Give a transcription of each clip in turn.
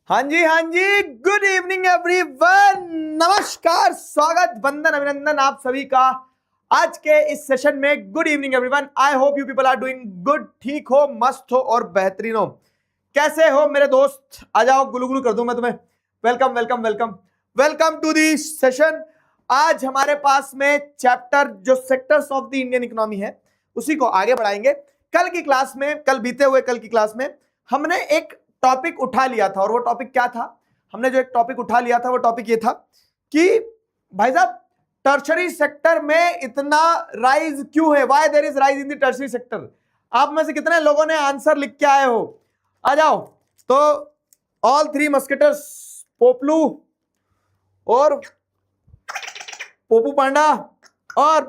हाँ जी, good evening everyone. नमस्कार, स्वागत, वंदन, अभिनंदन आप सभी का आज के इस सेशन में। Good evening everyone, I hope you people are doing good. ठीक हो, मस्त हो और बेहतरीन हो। कैसे हो मेरे दोस्त? आ जाओ, गुलू गुलू कर दूं मैं तुम्हें। Welcome welcome welcome welcome to the session. आज हमारे पास में चैप्टर जो sectors of the Indian economy है उसी को आगे बढ़ाएंगे। कल की क्लास में, कल बीते हुए कल की क्लास में हमने एक टॉपिक उठा लिया था, और वो टॉपिक क्या था? हमने जो एक टॉपिक उठा लिया था वो टॉपिक ये था कि भाई साहब, टर्शरी सेक्टर में इतना राइज क्यों है? Why there is rise in the tertiary sector? आप में से कितने लोगों ने आंसर लिख के आए हो? आ जाओ। तो ऑल थ्री मस्केटर्स, पोपलू और पोपू पांडा और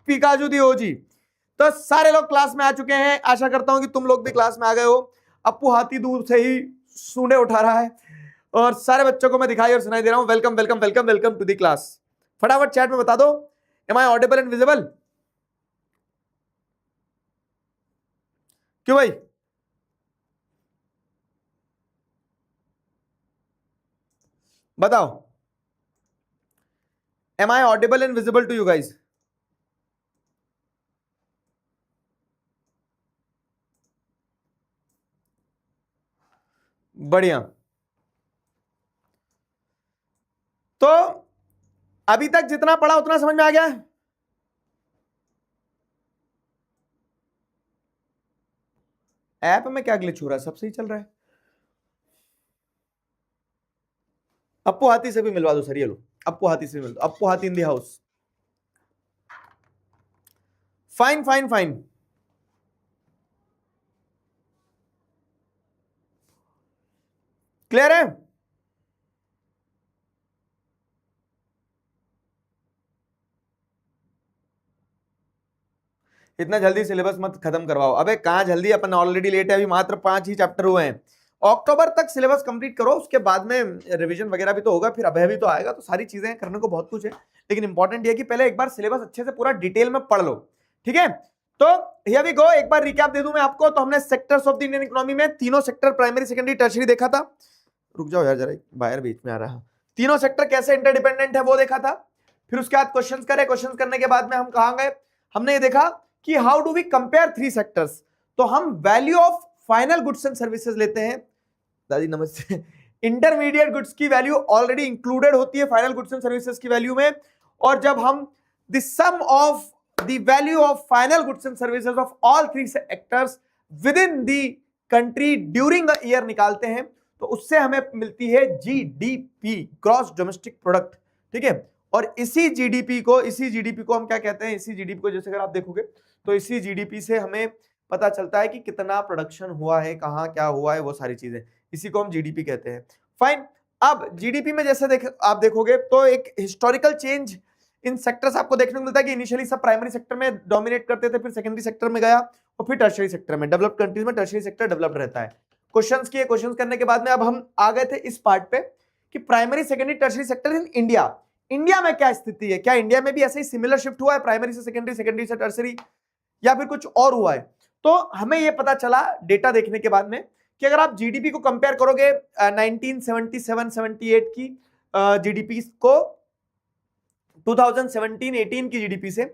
पिकाजू दी ओजी, तो सारे लोग क्लास में आ चुके हैं। आशा करता हूं कि तुम लोग भी क्लास में आ गए हो। अप्पू हाथी दूर से ही सूंडे उठा रहा है और सारे बच्चों को मैं दिखाई और सुनाई दे रहा हूं। Welcome welcome welcome welcome to the class. फटाफट चैट में बता दो, am I audible and visible? क्यों भाई? बताओ, am I audible and visible to you guys? बढ़िया। तो अभी तक जितना पढ़ा उतना समझ में आ गया? ऐप में क्या ग्लिच हो रहा है? सब सही चल रहा है? अप्पू हाथी से भी मिलवा दो सर। ये लो, अप्पू हाथी से मिल दो। अप्पू हाथी in the house. Fine fine fine. Clear है? इतना जल्दी सिलेबस मत खत्म करवाओ। अबे कहां जल्दी, अपन ऑलरेडी लेट है। अभी मात्र 5 ही चैप्टर हुए हैं। अक्टूबर तक सिलेबस कंप्लीट करो, उसके बाद में रिवीजन वगैरह भी तो होगा, फिर अभय भी तो आएगा, तो सारी चीजें करने को बहुत कुछ है। लेकिन इंपॉर्टेंट ये कि पहले एक बार सिलेबस अच्छे से पूरा डिटेल में पढ़ लो, ठीक है? तो हियर वी गो। एक बार रिकैप दे दूं मैं आपको। तो हमने sectors of the Indian economy में तीनों सेक्टर, प्राइमरी, सेकेंडरी, टर्शरी देखा था। रुक जाओ यार जरा, बाहर बीच में आ रहा है। तीनों सेक्टर कैसे इंटरडिपेंडेंट है वो देखा था। फिर उसके बाद क्वेश्चंस करे। क्वेश्चंस करने के बाद में हम कहां गए? हमने ये देखा कि how do we compare three sectors. तो हम value of final goods and services लेते हैं। दादी नमस्ते। इंटरमीडिएट गुड्स की वैल्यू ऑलरेडी इंक्लूडेड होती है फाइनल गुड्स एंड सर्विसेज की वैल्यू में। और जब हम the sum of the value of final goods and services of all three sectors within the country during a year निकालते हैं, तो उससे हमें मिलती है जीडीपी, ग्रॉस डोमेस्टिक प्रोडक्ट, ठीक है? और इसी जीडीपी को हम क्या कहते हैं? इसी जीडीपी को जैसे अगर आप देखोगे तो इसी जीडीपी से हमें पता चलता है कि कितना प्रोडक्शन हुआ है, कहां क्या हुआ है, वो सारी चीजें, इसी को हम जीडीपी कहते हैं। फाइन। अब जीडीपी में जैसे आप देखोगे तो एक हिस्टोरिकल चेंज इन सेक्टर्स आपको देखने को मिलता है कि इनिशियली सब प्राइमरी सेक्टर में डोमिनेट करते थे, फिर सेकेंडरी सेक्टर में गया और फिर टर्शरी सेक्टर में। डेवलप्ड कंट्रीज में टर्शरी सेक्टर डेवलप्ड रहता है। क्वेश्चंस किए, क्वेश्चंस करने के बाद में अब हम आ गए थे इस पार्ट पे कि primary, secondary, tertiary sector in India. India में क्या स्थिति है? क्या इंडिया में भी ऐसे ही सिमिलर शिफ्ट हुआ है, प्राइमरी से सेकेंडरी, सेकेंडरी से टर्शरी, या फिर कुछ और हुआ है? तो हमें यह पता चला डेटा देखने के बाद में कि अगर आप जीडीपी को कंपेयर करोगे 1977-78 की जीडीपी को 2017-18 की जीडीपी से,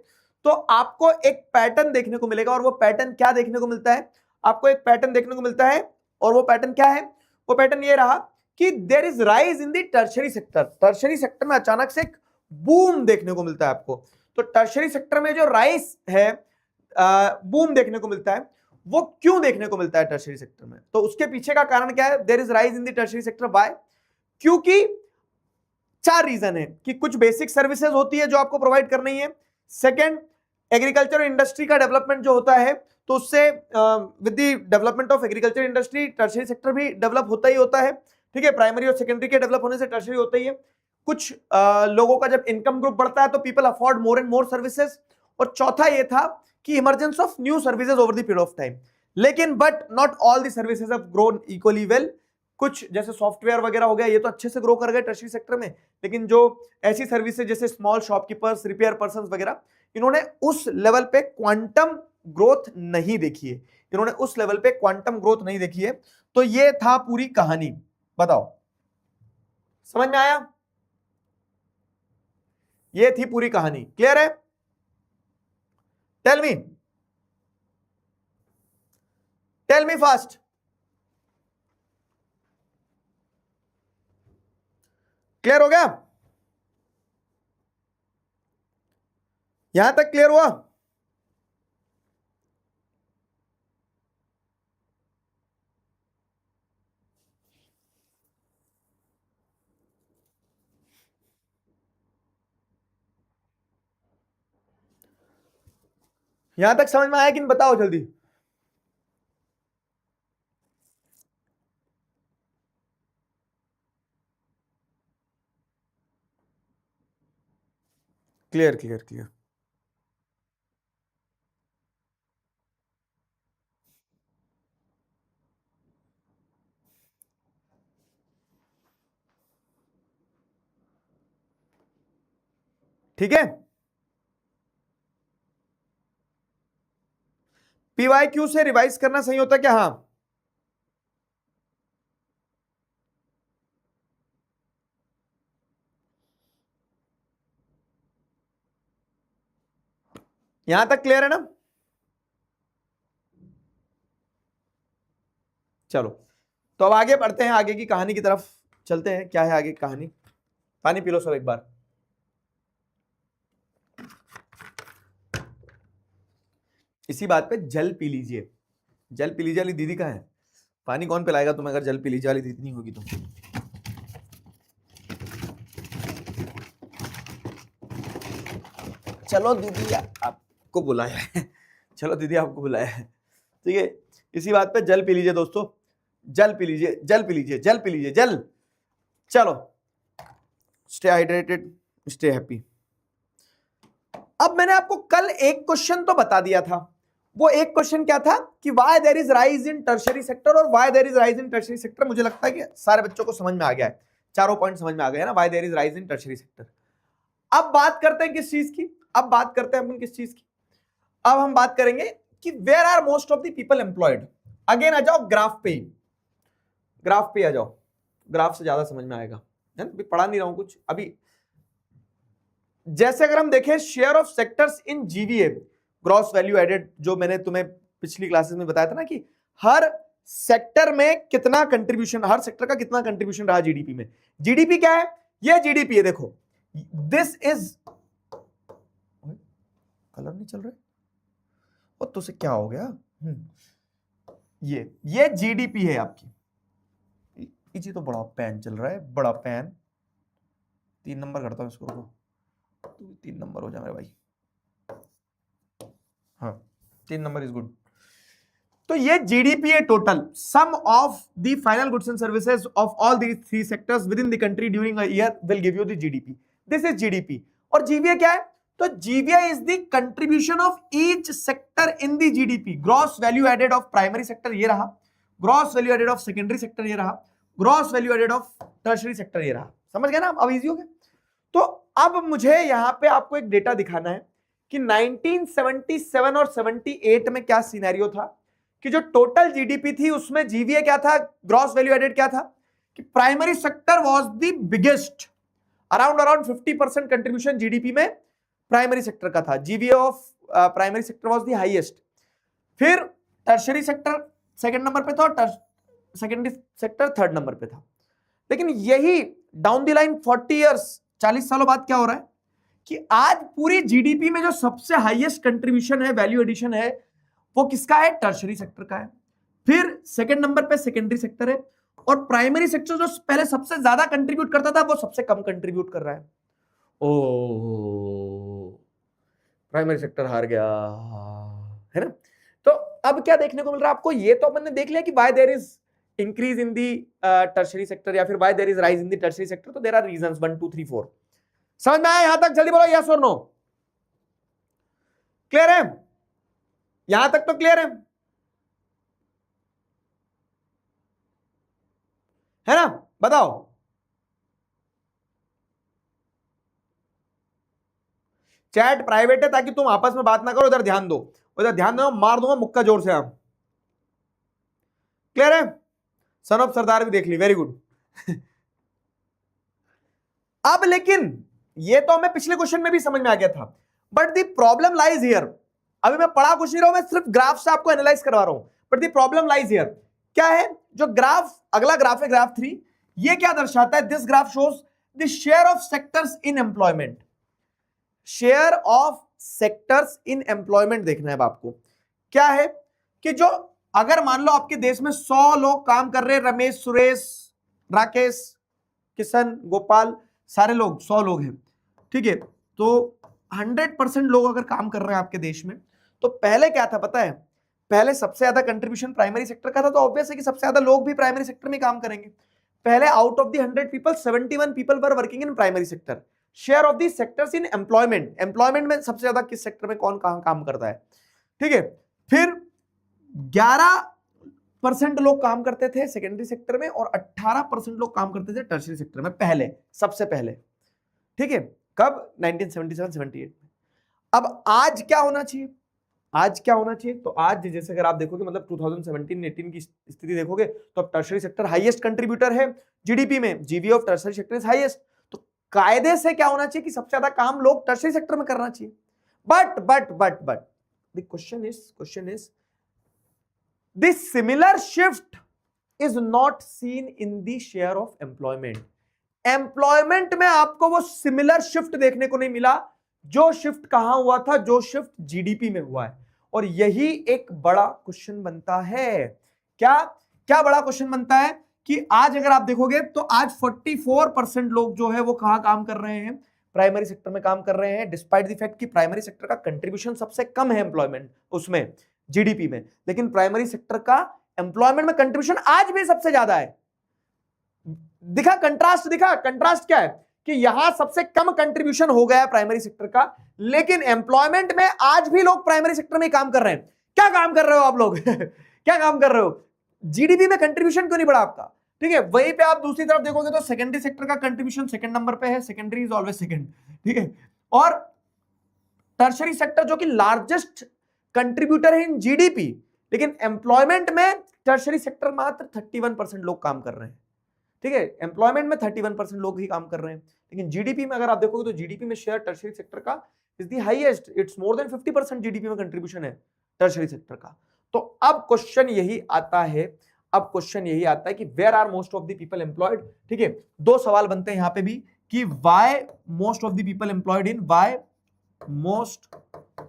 तो आपको एक पैटर्न देखने को मिलेगा। और वो पैटर्न क्या देखने को मिलता है? आपको एक पैटर्न देखने को मिलता है, और वो पैटर्न क्या है? वो पैटर्न ये रहा कि there is rise in the tertiary sector. Tertiary sector में अचानक से एक बूम देखने को मिलता है आपको। तो टर्शरी सेक्टर में जो राइज है, बूम देखने को मिलता है, वो क्यों देखने को मिलता है टर्शरी सेक्टर में? तो उसके पीछे का कारण क्या है? There is rise in the tertiary sector. बाय? क्योंकि 4 रीजन है कि कुछ बेसिक सर्विसेज होती है जो आपको प्रोवाइड करनी है। सेकंड, एग्रीकल्चर इंडस्ट्री का डेवलपमेंट जो होता है, तो उससे with the development of agriculture industry tertiary sector भी डेवलप होता ही होता है, ठीक है? प्राइमरी और सेकेंडरी के डेवलप होने से टर्शरी होता ही है। कुछ लोगों का जब इनकम ग्रुप बढ़ता है तो people afford more and more services. और चौथा ये था कि emergence of new services over the period of time. लेकिन but not all the services have grown equally well. कुछ जैसे सॉफ्टवेयर वगैरह हो गया, ये तो अच्छे से ग्रो कर गए टर्शरी सेक्टर में, लेकिन जो ऐसी सर्विसेज जैसे स्मॉल शॉपकीपर्स, रिपेयर पर्संस वगैरह, इन्होंने उस लेवल पे क्वांटम ग्रोथ नहीं देखी है। इन्होंने उस लेवल पे क्वांटम ग्रोथ नहीं देखी है। तो ये था पूरी कहानी। बताओ समझ में आया? ये थी पूरी कहानी। क्लियर है? Tell me fast. क्लियर हो गया? यहां तक क्लियर हुआ? यहां तक समझ में आया कि नहीं? बताओ जल्दी। Clear clear clear. ठीक है। पीवाईक्यू से रिवाइज करना सही होता क्या? हाँ, यहां तक क्लियर है ना? चलो, तो अब आगे बढ़ते हैं, आगे की कहानी की तरफ चलते हैं। क्या है आगे की कहानी? पानी पी लो सब एक बार। इसी बात पे जल पी लीजिए। जल पी लीजिए वाली दीदी कहाँ है? पानी कौन पिलाएगा तुम्हें अगर जल पी लीजिए वाली दीदी नहीं होगी तो? चलो दीदी आपको बुलाया है। चलो दीदी आपको बुलाया है, ठीक है। इसी बात पे जल पी लीजिए दोस्तों, जल पी लीजिए, जल पी लीजिए, जल पी लीजिए, जल। चलो, स्टे हाइड्रेटेड, स्टे हैप्पी। अब मैंने आपको कल एक क्वेश्चन तो बता दिया था। वो एक क्वेश्चन क्या था कि why there is rise in tertiary sector, और why there is rise in tertiary sector मुझे लगता है कि सारे बच्चों को समझ में आ गया है। चारों पॉइंट समझ में आ गए ना, why there is rise in tertiary sector. अब बात करते हैं किस चीज की? अब बात करते हैं अपन किस चीज की? अब हम बात करेंगे कि where are most of the people employed. Again आ जाओ ग्राफ पे, ग्राफ पे आ जाओ। ग्राफ से ज्यादा समझ में आएगा, है ना? अभी पढ़ा नहीं रहा हूं कुछ अभी। जैसे अगर हम देखें share of sectors in GVA, gross value added, जो मैंने तुम्हें पिछली क्लासेस में बताया था ना कि हर सेक्टर में कितना कंट्रीब्यूशन, हर सेक्टर का कितना कंट्रीब्यूशन रहा जीडीपी में। जीडीपी क्या है? ये जीडीपी है, देखो दिस इज, कलर नहीं चल रहा और तो से क्या हो गया? ये जीडीपी है आपकी। इसी तो बड़ा पेन चल रहा है, बड़ा पेन। 3 नंबर करता हूं इसको, तो 3 नंबर हो जाए मेरे भाई। हाँ, 3 नंबर इज गुड। तो ये जीडीपी है total, sum of the final goods and services of all the 3 sectors within the country during a year will give you the GDP. This is GDP. और GVA क्या है? तो GVA is the contribution of each sector in the GDP. Gross value added of primary sector ये रहा, gross value added of secondary sector ये रहा, gross value added of tertiary sector ये रहा। समझ गए ना? अब इजी हो गया। तो अब मुझे यहां पे आपको एक डेटा दिखाना है कि 1977 और 78 में क्या सिनेरियो था कि जो टोटल जीडीपी थी उसमें जीवीए क्या था, ग्रॉस वैल्यू एडेड क्या था, कि primary sector was the biggest, around 50% contribution GDP में प्राइमरी सेक्टर का था। GVA of primary sector was the highest. फिर टर्शियरी सेक्टर सेकंड नंबर पे था और सेकेंडरी सेक्टर थर्ड नंबर पे था। लेकिन यही डाउन द लाइन 40 इयर्स, 40 सालों बाद क्या हो रहा है कि आज पूरी जीडीपी में जो सबसे हाईएस्ट कंट्रीब्यूशन है, वैल्यू एडिशन है, वो किसका है? टर्शियरी सेक्टर का है। फिर सेकंड नंबर पे सेकेंडरी सेक्टर है, और प्राइमरी सेक्टर जो पहले सबसे ज्यादा कंट्रीब्यूट करता था वो सबसे कम कंट्रीब्यूट कर रहा है। ओ, प्राइमरी सेक्टर हार गया, है ना? तो अब क्या देखने को मिल रहा है आपको? ये तो अपन ने देख लिया कि why there is increase in the tertiary sector, या फिर why there is rise in the tertiary sector. तो देयर आर रीजंस 1 2 3 4। समझ में आया यहां तक? जल्दी बोलो यस और नो। क्लियर है? यहां तक तो क्लियर है ना? बताओ। चैट प्राइवेट है ताकि तुम आपस में बात ना करो, उधर ध्यान दो, उधर ध्यान दो, मार दूंगा मुक्का जोर से। आप क्लियर है? सन ऑफ सरदार भी देख ली, वेरी गुड। अब लेकिन ये तो हमें पिछले क्वेश्चन में भी समझ में आ गया था, but the problem lies here. अभी मैं पढ़ा कुछ नहीं रहा हूं, मैं सिर्फ ग्राफ से आपको एनालाइज करवा रहा हूं, but the problem lies here. क्या है जो ग्राफ, अगला ग्राफ है ग्राफ 3, ये क्या दर्शाता है? This graph shows the share of sectors in employment. Share of sectors in employment देखना है आपको। क्या है कि जो अगर मान लो आपके देश में 100 लोग काम कर रहे हैं, रमेश, सुरेश, राकेश, किशन, गोपाल, सारे लोग 100 लोग हैं, ठीक है, तो 100% लोग अगर काम कर रहे हैं आपके देश में, तो पहले क्या था पता है? पहले सबसे ज्यादा कंट्रीब्यूशन प्राइमरी सेक्टर का था, तो ऑब्वियस है कि सबसे ज्यादा लोग भी प्राइमरी सेक्टर में काम करेंगे। पहले out of the 100 people 71 people were working in primary sector. Share of the sectors in employment, employment में सबसे ज्यादा किस सेक्टर में कौन कहां काम करता है, ठीक है। फिर 11% लोग काम करते थे सेकेंडरी सेक्टर में और 18% लोग काम करते थे टर्शियरी सेक्टर में, पहले, सबसे पहले, ठीक है। कब? 1977-78 में। अब आज क्या होना चाहिए? आज क्या होना चाहिए? तो आज जैसे अगर आप देखोगे, मतलब 2017-18 की स्थिति देखोगे, तो अब टर्शियरी सेक्टर हाईएस्ट कंट्रीब्यूटर है जीडीपी में, जीवी of tertiary sector is highest. तो कायदे से क्या होना चाहिए कि सबसे ज्यादा काम लोग टर्शियरी सेक्टर में करना चाहिए। But the question is this similar shift is not seen in the share of employment. Employment में आपको वो सिमिलर शिफ्ट देखने को नहीं मिला, जो शिफ्ट कहां हुआ था, जो शिफ्ट जीडीपी में हुआ है। और यही एक बड़ा क्वेश्चन बनता है। क्या क्या बड़ा क्वेश्चन बनता है कि आज अगर आप देखोगे तो आज 44% लोग जो है वो कहां काम कर रहे हैं? प्राइमरी सेक्टर में काम कर रहे हैं, डिस्पाइट द फैक्ट कि प्राइमरी सेक्टर का कंट्रीब्यूशन सबसे कम है एम्प्लॉयमेंट उसमें, जीडीपी में, लेकिन प्राइमरी सेक्टर का एम्प्लॉयमेंट में कंट्रीब्यूशन आज भी सबसे ज्यादा है। दिखा कंट्रास्ट? दिखा कंट्रास्ट क्या है कि यहां सबसे कम कंट्रीब्यूशन हो गया है प्राइमरी सेक्टर का, लेकिन एम्प्लॉयमेंट में आज भी लोग प्राइमरी सेक्टर में काम कर रहे हैं। क्या काम कर रहे हो आप लोग? क्या काम कर रहे हो? जीडीपी में कंट्रीब्यूशन क्यों नहीं बढ़ा आपका? ठीक है, वहीं पे आप दूसरी तरफ देखोगे तो सेकेंडरी सेक्टर का कंट्रीब्यूशन सेकंड नंबर पे है, सेकेंडरी इज ऑलवेज सेकंड, ठीक है। और टर्शरी सेक्टर जो कि लार्जेस्ट कंट्रीब्यूटर है इन जीडीपी, लेकिन एम्प्लॉयमेंट में टर्शरी सेक्टर मात्र 31% लोग काम कर रहे हैं, ठीक है। एम्प्लॉयमेंट में 31% लोग ही काम कर रहे हैं, लेकिन जीडीपी में अगर आप देखोगे तो जीडीपी में शेयर टर्शरी सेक्टर का is the highest, it's more than 50% GDP में कंट्रीब्यूशन है टर्शरी सेक्टर का। तो अब क्वेश्चन यही आता है, कि where are most of the people employed, ठीक है। दो सवाल बनते हैं यहां पे भी कि why most of the people employed in, why most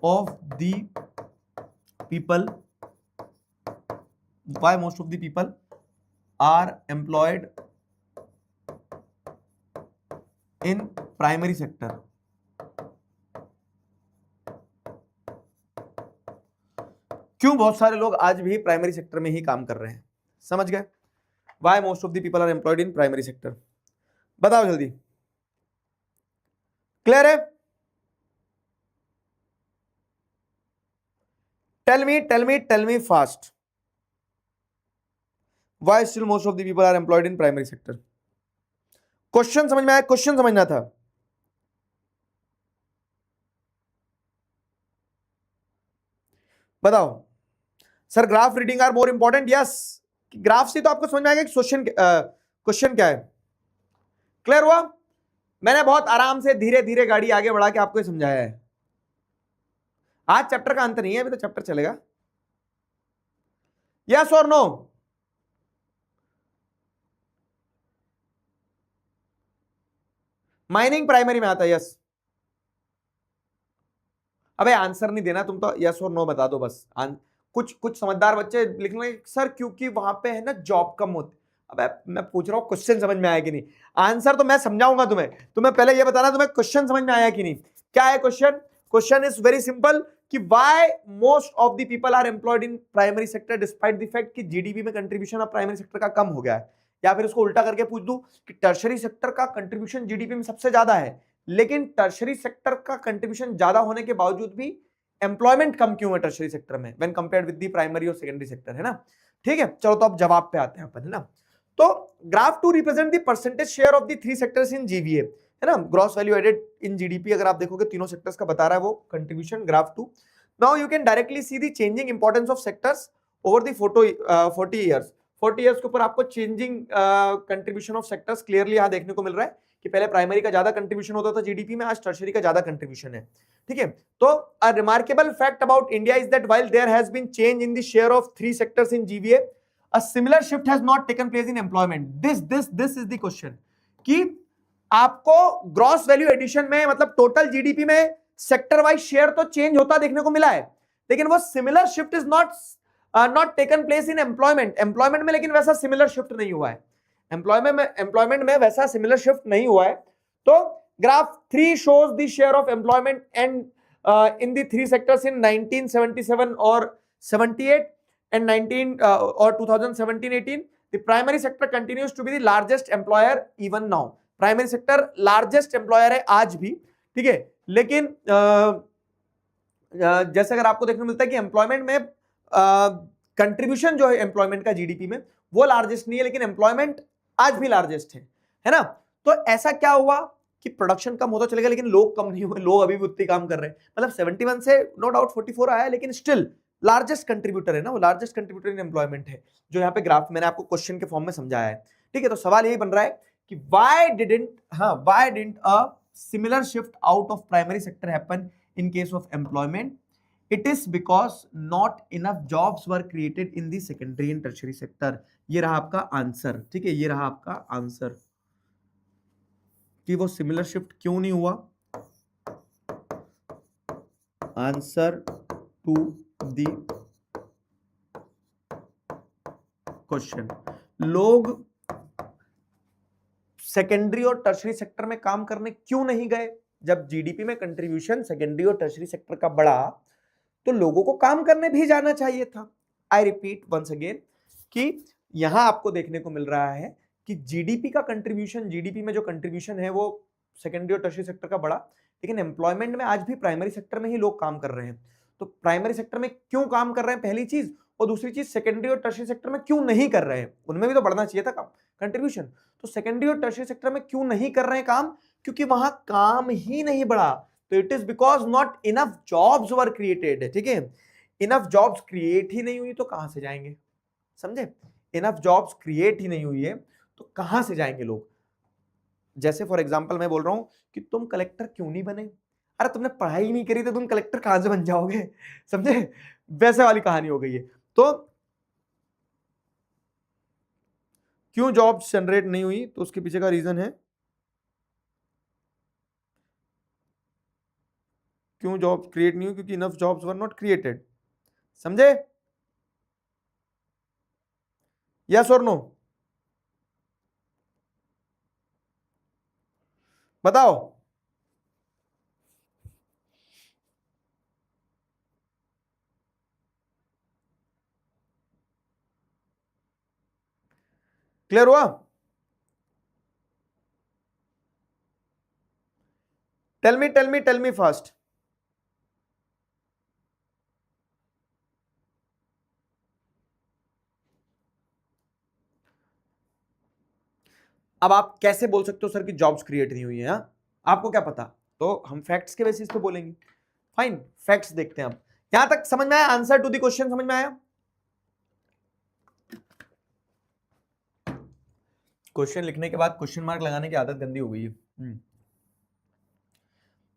of the people, why most of the people are employed in primary sector। क्यों बहुत सारे लोग आज भी प्राइमरी सेक्टर में ही काम कर रहे हैं? समझ गए? why most of the people are employed in primary sector, बताओ जल्दी। क्लियर है? Tell me fast. Why still most of the people are employed in primary sector? Question समझ में आया? क्वेश्चन समझना था। बताओ sir, graph reading are more important. Yes, graph से तो आपको समझ में आएगा कि क्वेश्चन क्या है। क्लियर हुआ? मैंने बहुत आराम से धीरे धीरे गाड़ी आगे बढ़ा के आपको समझाया है। आज चैप्टर का अंत नहीं है, अभी तो चैप्टर चलेगा। यस और नो? माइनिंग प्राइमरी में आता है, यस। अबे आंसर नहीं देना, तुम तो यस और नो बता दो बस। कुछ समझदार बच्चे लिखेंगे सर क्योंकि वहां पे है ना जॉब कम होती। अबे मैं पूछ रहा हूं क्वेश्चन समझ में आया कि नहीं? आंसर तो मैं समझाऊंगा तुम्हें पहले ये बताना तुम्हें क्वेश्चन समझ में आया कि नहीं। क्या है question? Question is very simple कि why most of the people are employed in primary sector despite the fact कि जीडीपी में कंट्रीब्यूशन ऑफ प्राइमरी सेक्टर का कम हो गया है। या फिर उसको उल्टा करके पूछ दूं कि टर्शरी सेक्टर का कंट्रीब्यूशन जीडीपी में सबसे ज्यादा है, लेकिन टर्शरी सेक्टर का कंट्रीब्यूशन ज्यादा होने के बावजूद भी एम्प्लॉयमेंट कम क्यों है टर्शरी सेक्टर में when compared with the primary और सेकेंडरी सेक्टर, है ना। ठीक है, चलो तो अब जवाब पे आते हैं अपन, है ना। तो graph 2 represent the percentage share of the 3 sectors in GVA, है ना, gross value added in GDP. अगर आप देखोगे तीनों सेक्टर्स का बता रहा है वो contribution, graph 2। Now you can directly see the changing importance of sectors over the 40 years. 40 years के ऊपर आपको changing contribution of sectors clearly यहां देखने को मिल रहा है कि पहले प्राइमरी का ज्यादा कंट्रीब्यूशन होता था जीडीपी में, आज टर्शियरी का ज्यादा कंट्रीब्यूशन है, ठीक है। तो a remarkable fact about India is that while there has been change in the share of three sectors in GVA, a similar shift has not taken place in employment. This is the question कि आपको gross value addition में, मतलब total GDP में sector wise share तो change होता देखने को मिला है, लेकिन वो similar shift is not taken place in employment में, लेकिन वैसा सिमिलर शिफ्ट नहीं हुआ है एम्प्लॉयमेंट में वैसा सिमिलर शिफ्ट नहीं हुआ है। तो graph 3 shows the share of employment and in the three sectors in 1977 or 78 and 2017-18. The primary sector continues to be the largest employer even now. Primary sector largest employer है आज भी, ठीक है। लेकिन जैसे अगर आपको देखने मिलता है कि एम्प्लॉयमेंट में कंट्रीब्यूशन जो है एम्प्लॉयमेंट का जीडीपी में वो लार्जेस्ट नहीं है, लेकिन एम्प्लॉयमेंट आज भी लार्जेस्ट है ना। तो ऐसा क्या हुआ कि प्रोडक्शन कम होता चलेगा लेकिन लोग कम नहीं हुए, लोग अभी भी उतने काम कर रहे हैं। मतलब 71 से नो डाउट 44 आया है, लेकिन स्टिल लार्जेस्ट कंट्रीब्यूटर है ना, वो लार्जेस्ट कंट्रीब्यूटर इन एम्प्लॉयमेंट है, जो यहाँ पे ग्राफ मैंने आपको क्वेश्चन के फॉर्म में समझाया है, ठीक है। तो सवाल यही बन रहा है कि why didn't a similar shift out of primary sector happen in case of employment? It is because not enough jobs were created in the secondary and tertiary sector. ये रहा आपका आंसर, ठीक है, ये रहा आपका आंसर कि वो सिमिलर शिफ्ट क्यों नहीं हुआ। आंसर टू द क्वेश्चन, लोग सेकेंडरी और टर्शरी सेक्टर में काम करने क्यों नहीं गए। जब जीडीपी में कंट्रीब्यूशन सेकेंडरी और टर्शरी सेक्टर का बढ़ा तो लोगों को काम करने भी जाना चाहिए था। आई रिपीट वंस अगेन कि यहां आपको देखने को मिल रहा है कि जीडीपी का कंट्रीब्यूशन, जीडीपी में जो कंट्रीब्यूशन है वो सेकेंडरी और टर्शरी सेक्टर का बढ़ा, लेकिन एम्प्लॉयमेंट में आज भी प्राइमरी सेक्टर में ही लोग काम कर रहे हैं। तो प्राइमरी सेक्टर में क्यों काम कर रहे हैं पहली चीज, और दूसरी चीज सेकेंडरी और टर्शरी सेक्टर में क्यों नहीं कर रहे हैं, उनमें भी तो बढ़ना चाहिए था काम कंट्रीब्यूशन। तो सेकेंडरी और टर्शरी सेक्टर में क्यों नहीं कर रहे हैं काम, क्योंकि वहां काम ही नहीं बढ़ा। तो it is because not enough jobs were created, ठीक है। इनफ जॉब्स क्रिएट ही नहीं हुई तो कहां से जाएंगे, समझे। इनफ जॉब्स क्रिएट ही नहीं हुई है तो कहां से जाएंगे लोग। जैसे फॉर एग्जांपल मैं बोल रहा हूं कि तुम कलेक्टर क्यों नहीं बने, अरे तुमने पढ़ाई नहीं करी तो तुम कलेक्टर कहां से बन जाओगे, समझे, वैसे वाली कहानी हो गई है। तो क्यों जॉब्स जनरेट नहीं हुई, तो उसके पीछे का रीजन है क्यों जॉब्स क्रिएट नहीं हुई, क्योंकि enough jobs were not created, समझे। यस और नो, बताओ। क्लियर हुआ। Tell me fast. अब आप कैसे बोल सकते हो सर कि जॉब्स क्रिएट नहीं हुई है, हा? आपको क्या पता, तो हम फैक्ट्स के बेसिस पे बोलेंगे। फाइन, फैक्ट्स देखते हैं अब। यहां तक समझ में आया, आंसर टू द क्वेश्चन समझ में आया। क्वेश्चन लिखने के बाद क्वेश्चन मार्क लगाने की आदत गंदी हो गई है।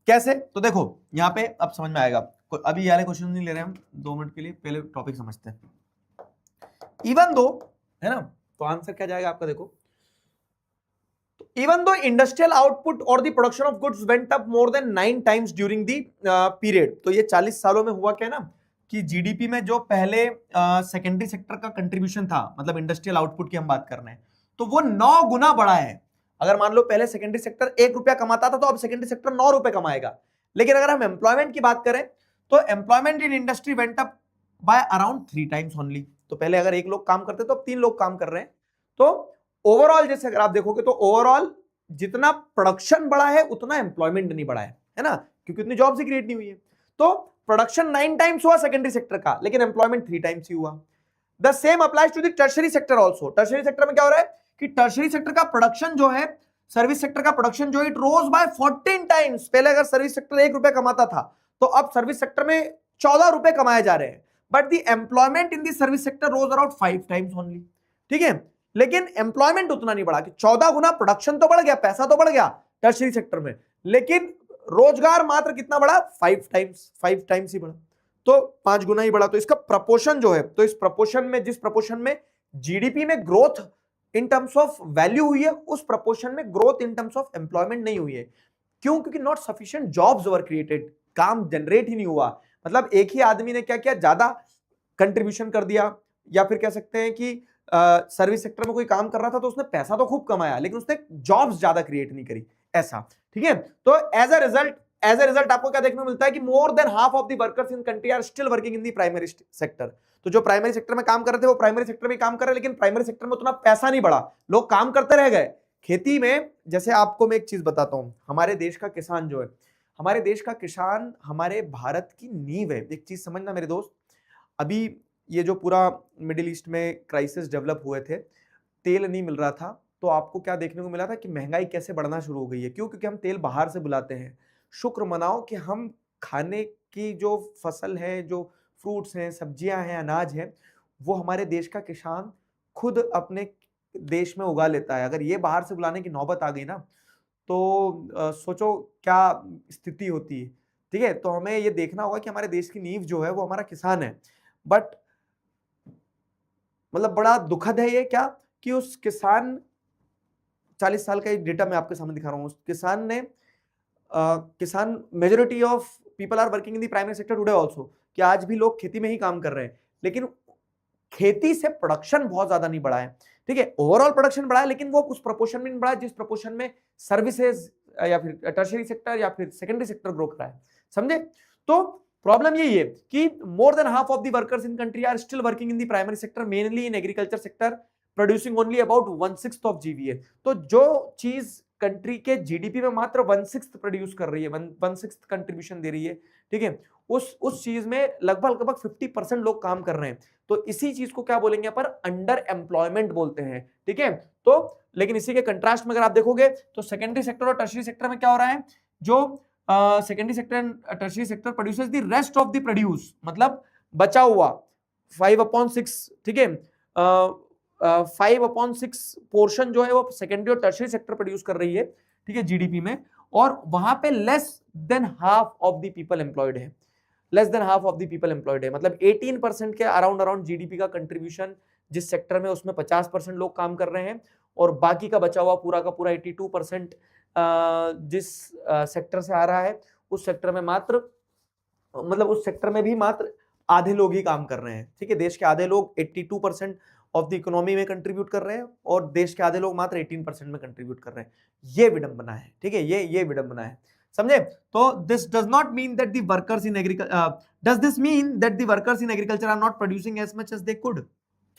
कैसे, तो देखो यहां पे अब समझ में आएगा। अभी ये वाले क्वेश्चन नहीं ले रहे हम 2 मिनट के लिए, पहले टॉपिक समझते हैं। इवन दो, है ना, तो आंसर क्या जाएगा आपका, देखो। Even though industrial output or the production of goods went up more than 9 times during the period, तो ये 40 सालों में हुआ क्या ना कि जीडीपी में जो पहले सेकेंडरी सेक्टर का कंट्रीब्यूशन था, मतलब इंडस्ट्रियल आउटपुट की हम बात कर रहे हैं, तो वो 9 गुना बढ़ा है। अगर मान लो पहले सेकेंडरी सेक्टर 1 रुपया कमाता था तो अब सेकेंडरी सेक्टर 9 रुपए कमाएगा। लेकिन अगर हम एम्प्लॉयमेंट की बात करें तो employment in industry went up by around 3 times only. तो पहले अगर 1 लोग काम करते तो अब 3 लोग काम कर रहे हैं। तो ओवरऑल जैसे अगर आप देखोगे तो ओवरऑल जितना प्रोडक्शन बढ़ा है उतना एम्प्लॉयमेंट नहीं बढ़ा है ना, क्योंकि उतनी जॉब्स ही क्रिएट नहीं हुई है। तो प्रोडक्शन 9 टाइम्स हुआ सेकेंडरी सेक्टर का, लेकिन एम्प्लॉयमेंट 3 टाइम्स ही हुआ। The same applies to the tertiary sector also. Tertiary sector में क्या हो रहा है कि टर्शरी सेक्टर का प्रोडक्शन जो है, सर्विस सेक्टर का प्रोडक्शन जो है, इट रोज बाय 14 टाइम्स। पहले अगर सर्विस सेक्टर 1 रुपया कमाता था तो अब सर्विस सेक्टर में 14 रुपए कमाए जा रहे हैं, but the employment in the service sector rose around 5 times only, ठीक है। लेकिन एम्प्लॉयमेंट उतना नहीं बढ़ा कि 14 गुना प्रोडक्शन तो बढ़ गया, पैसा तो बढ़ गया टर्शियरी सेक्टर में, लेकिन रोजगार मात्र कितना बढ़ा, 5 टाइम्स ही बढ़ा, तो 5 गुना ही बढ़ा। तो इसका प्रपोर्शन जो है, तो इस प्रपोर्शन में, जिस प्रपोर्शन में जीडीपी में growth in terms of value हुई है, उस प्रपोर्शन में growth in terms of employment नहीं हुई है। क्यों? क्योंकि not sufficient jobs were created, काम जनरेट ही नहीं हुआ। मतलब एक ही आदमी ने क्या किया, ज्यादा कंट्रीब्यूशन कर दिया, या फिर कह सकते हैं कि सर्विस सेक्टर में कोई काम कर रहा था तो उसने पैसा तो खूब कमाया, लेकिन उसने जॉब्स ज्यादा क्रिएट नहीं करी, ऐसा। ठीक है, तो एज अ रिजल्ट आपको क्या देखने को मिलता है कि more than half of the workers in country are still working in the primary sector. तो जो प्राइमरी सेक्टर में काम कर रहे थे वो प्राइमरी सेक्टर में काम कर रहे हैं, लेकिन प्राइमरी सेक्टर में उतना पैसा नहीं बढ़ा, लोग काम करते रह गए। खेती में, जैसे आपको मैं एक चीज बताता हूं, हमारे देश का किसान जो है, हमारे देश का किसान हमारे भारत की नींव है। एक चीज समझना मेरे दोस्त, अभी ये जो पूरा मिडिल ईस्ट में क्राइसिस डेवलप हुए थे, तेल नहीं मिल रहा था, तो आपको क्या देखने को मिला था कि महंगाई कैसे बढ़ना शुरू हो गई है। क्यों? क्योंकि हम तेल बाहर से बुलाते हैं। शुक्र मनाओ कि हम खाने की जो फसल है, जो फ्रूट्स हैं, सब्जियां हैं, अनाज है, वो हमारे देश का किसान खुद अपने देश में उगा लेता है। अगर ये बाहर से बुलाने की नौबत आ गई ना, तो सोचो क्या स्थिति होती है। ठीक है, तो हमें ये देखना होगा कि हमारे देश की नींव जो है वो हमारा किसान है। बट मतलब बड़ा दुखद है ये क्या, कि उस किसान, 40 साल का एक डेटा मैं आपके सामने दिखा रहा हूं, उस किसान ने किसान majority of people are working in the primary sector today also, कि आज भी लोग खेती में ही काम कर रहे हैं, लेकिन खेती से प्रोडक्शन बहुत ज्यादा नहीं बढ़ा है। ठीक है, ओवरऑल प्रोडक्शन बढ़ा है, लेकिन वो उस प्रोपोर्शन में नहीं बढ़ा जिस प्रोपोर्शन में सर्विसेज या फिर टर्शियरी सेक्टर या फिर सेकेंडरी सेक्टर ग्रो कर रहा है। समझे? तो प्रॉब्लम यही है कि more than half of the workers in country are still working in the primary sector, mainly in agriculture sector, producing only about 1/6 of GVA. तो जो चीज कंट्री के जीडीपी में मात्र 1/6 प्रोड्यूस कर रही है, 1/6 कंट्रीब्यूशन दे रही है, ठीक है, उस चीज में लगभग 50% लोग काम कर रहे हैं। तो इसी चीज को क्या बोलेंगे पर अंडर एम्प्लॉयमेंट बोलते हैं। ठीक है, तो लेकिन इसी के कंट्रास्ट में अगर आप देखोगे तो सेकेंडरी सेक्टर और टर्शियरी सेक्टर में क्या हो रहा है, जो secondary sector and tertiary sector produces the rest of the produce, मतलब बचा हुआ 5/6, ठीक है, 5/6 पोर्शन जो है वो सेकेंडरी और टर्शियरी सेक्टर प्रोड्यूस कर रही है, ठीक है, जीडीपी में, और वहां पे less than half of the people employed है, less than half of the people employed है। मतलब 18% के अराउंड जीडीपी का कंट्रीब्यूशन जिस सेक्टर में, उसमें 50% लोग काम कर रहे हैं, और बाकी का बचा हुआ पूरा का पूरा 82% जिस सेक्टर से आ रहा है, उस सेक्टर में मात्र, मतलब उस सेक्टर में भी मात्र आधे लोग ही काम कर रहे हैं। ठीक है, देश के आधे लोग 82% ऑफ द इकोनॉमी में कंट्रीब्यूट कर रहे हैं, और देश के आधे लोग मात्र 18% में कंट्रीब्यूट कर रहे हैं। ये विडंबना है। ठीक है, ये विडंबना है, समझे? तो this does not mean that the workers in agriculture, does this mean that the workers in agriculture are not producing as much as they could?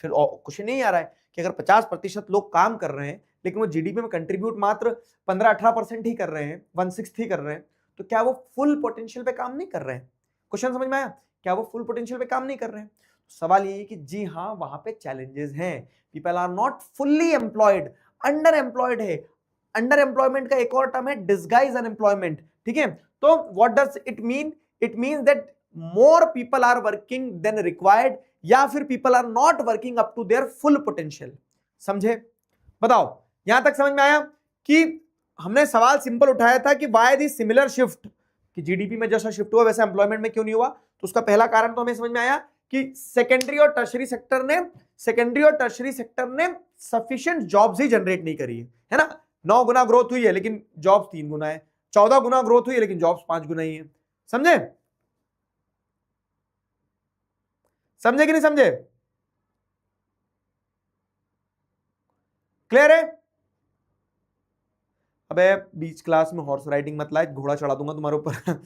फिर क्वेश्चन नहीं आ रहा है कि अगर 50% लोग काम कर रहे हैं, लेकिन वो जीडीपी में कंट्रीब्यूट मात्र 15-18% ही कर रहे हैं, 1/6 ही कर रहे हैं, तो क्या वो फुल पोटेंशियल पे काम नहीं कर रहे हैं? क्वेश्चन समझ में आया? क्या वो फुल पोटेंशियल पे काम नहीं कर रहे हैं? सवाल ये है कि जी हाँ, वहां पे चैलेंजेस हैं, people are not fully employed, under employed है। अंडर एम्प्लॉयमेंट का एक और टर्म है डिस्गाइज अनएम्प्लॉयमेंट। ठीक है, तो what does it mean? It means that more people are working than required, या फिर people are not working up to their full potential. समझे? बताओ, यहां तक समझ में आया कि हमने सवाल सिंपल उठाया था कि वाई दी सिमिलर शिफ्ट, कि जीडीपी में जैसा शिफ्ट हुआ वैसा एम्प्लॉयमेंट में क्यों नहीं हुआ? तो उसका पहला कारण तो हमें समझ में आया कि सेकेंडरी और टर्शियरी सेक्टर ने सफिशिएंट जॉब्स ही जनरेट नहीं करी है ना। 9 गुना ग्रोथ हुई है लेकिन जॉब्स 3 गुना है, 14 गुना ग्रोथ हुई है लेकिन जॉब्स 5 गुना ही है। समझे? समझे कि नहीं समझे? क्लियर है? अबे बीच क्लास में हॉर्स राइडिंग मत लाए, घोड़ा चढ़ा दूंगा तुम्हारे ऊपर।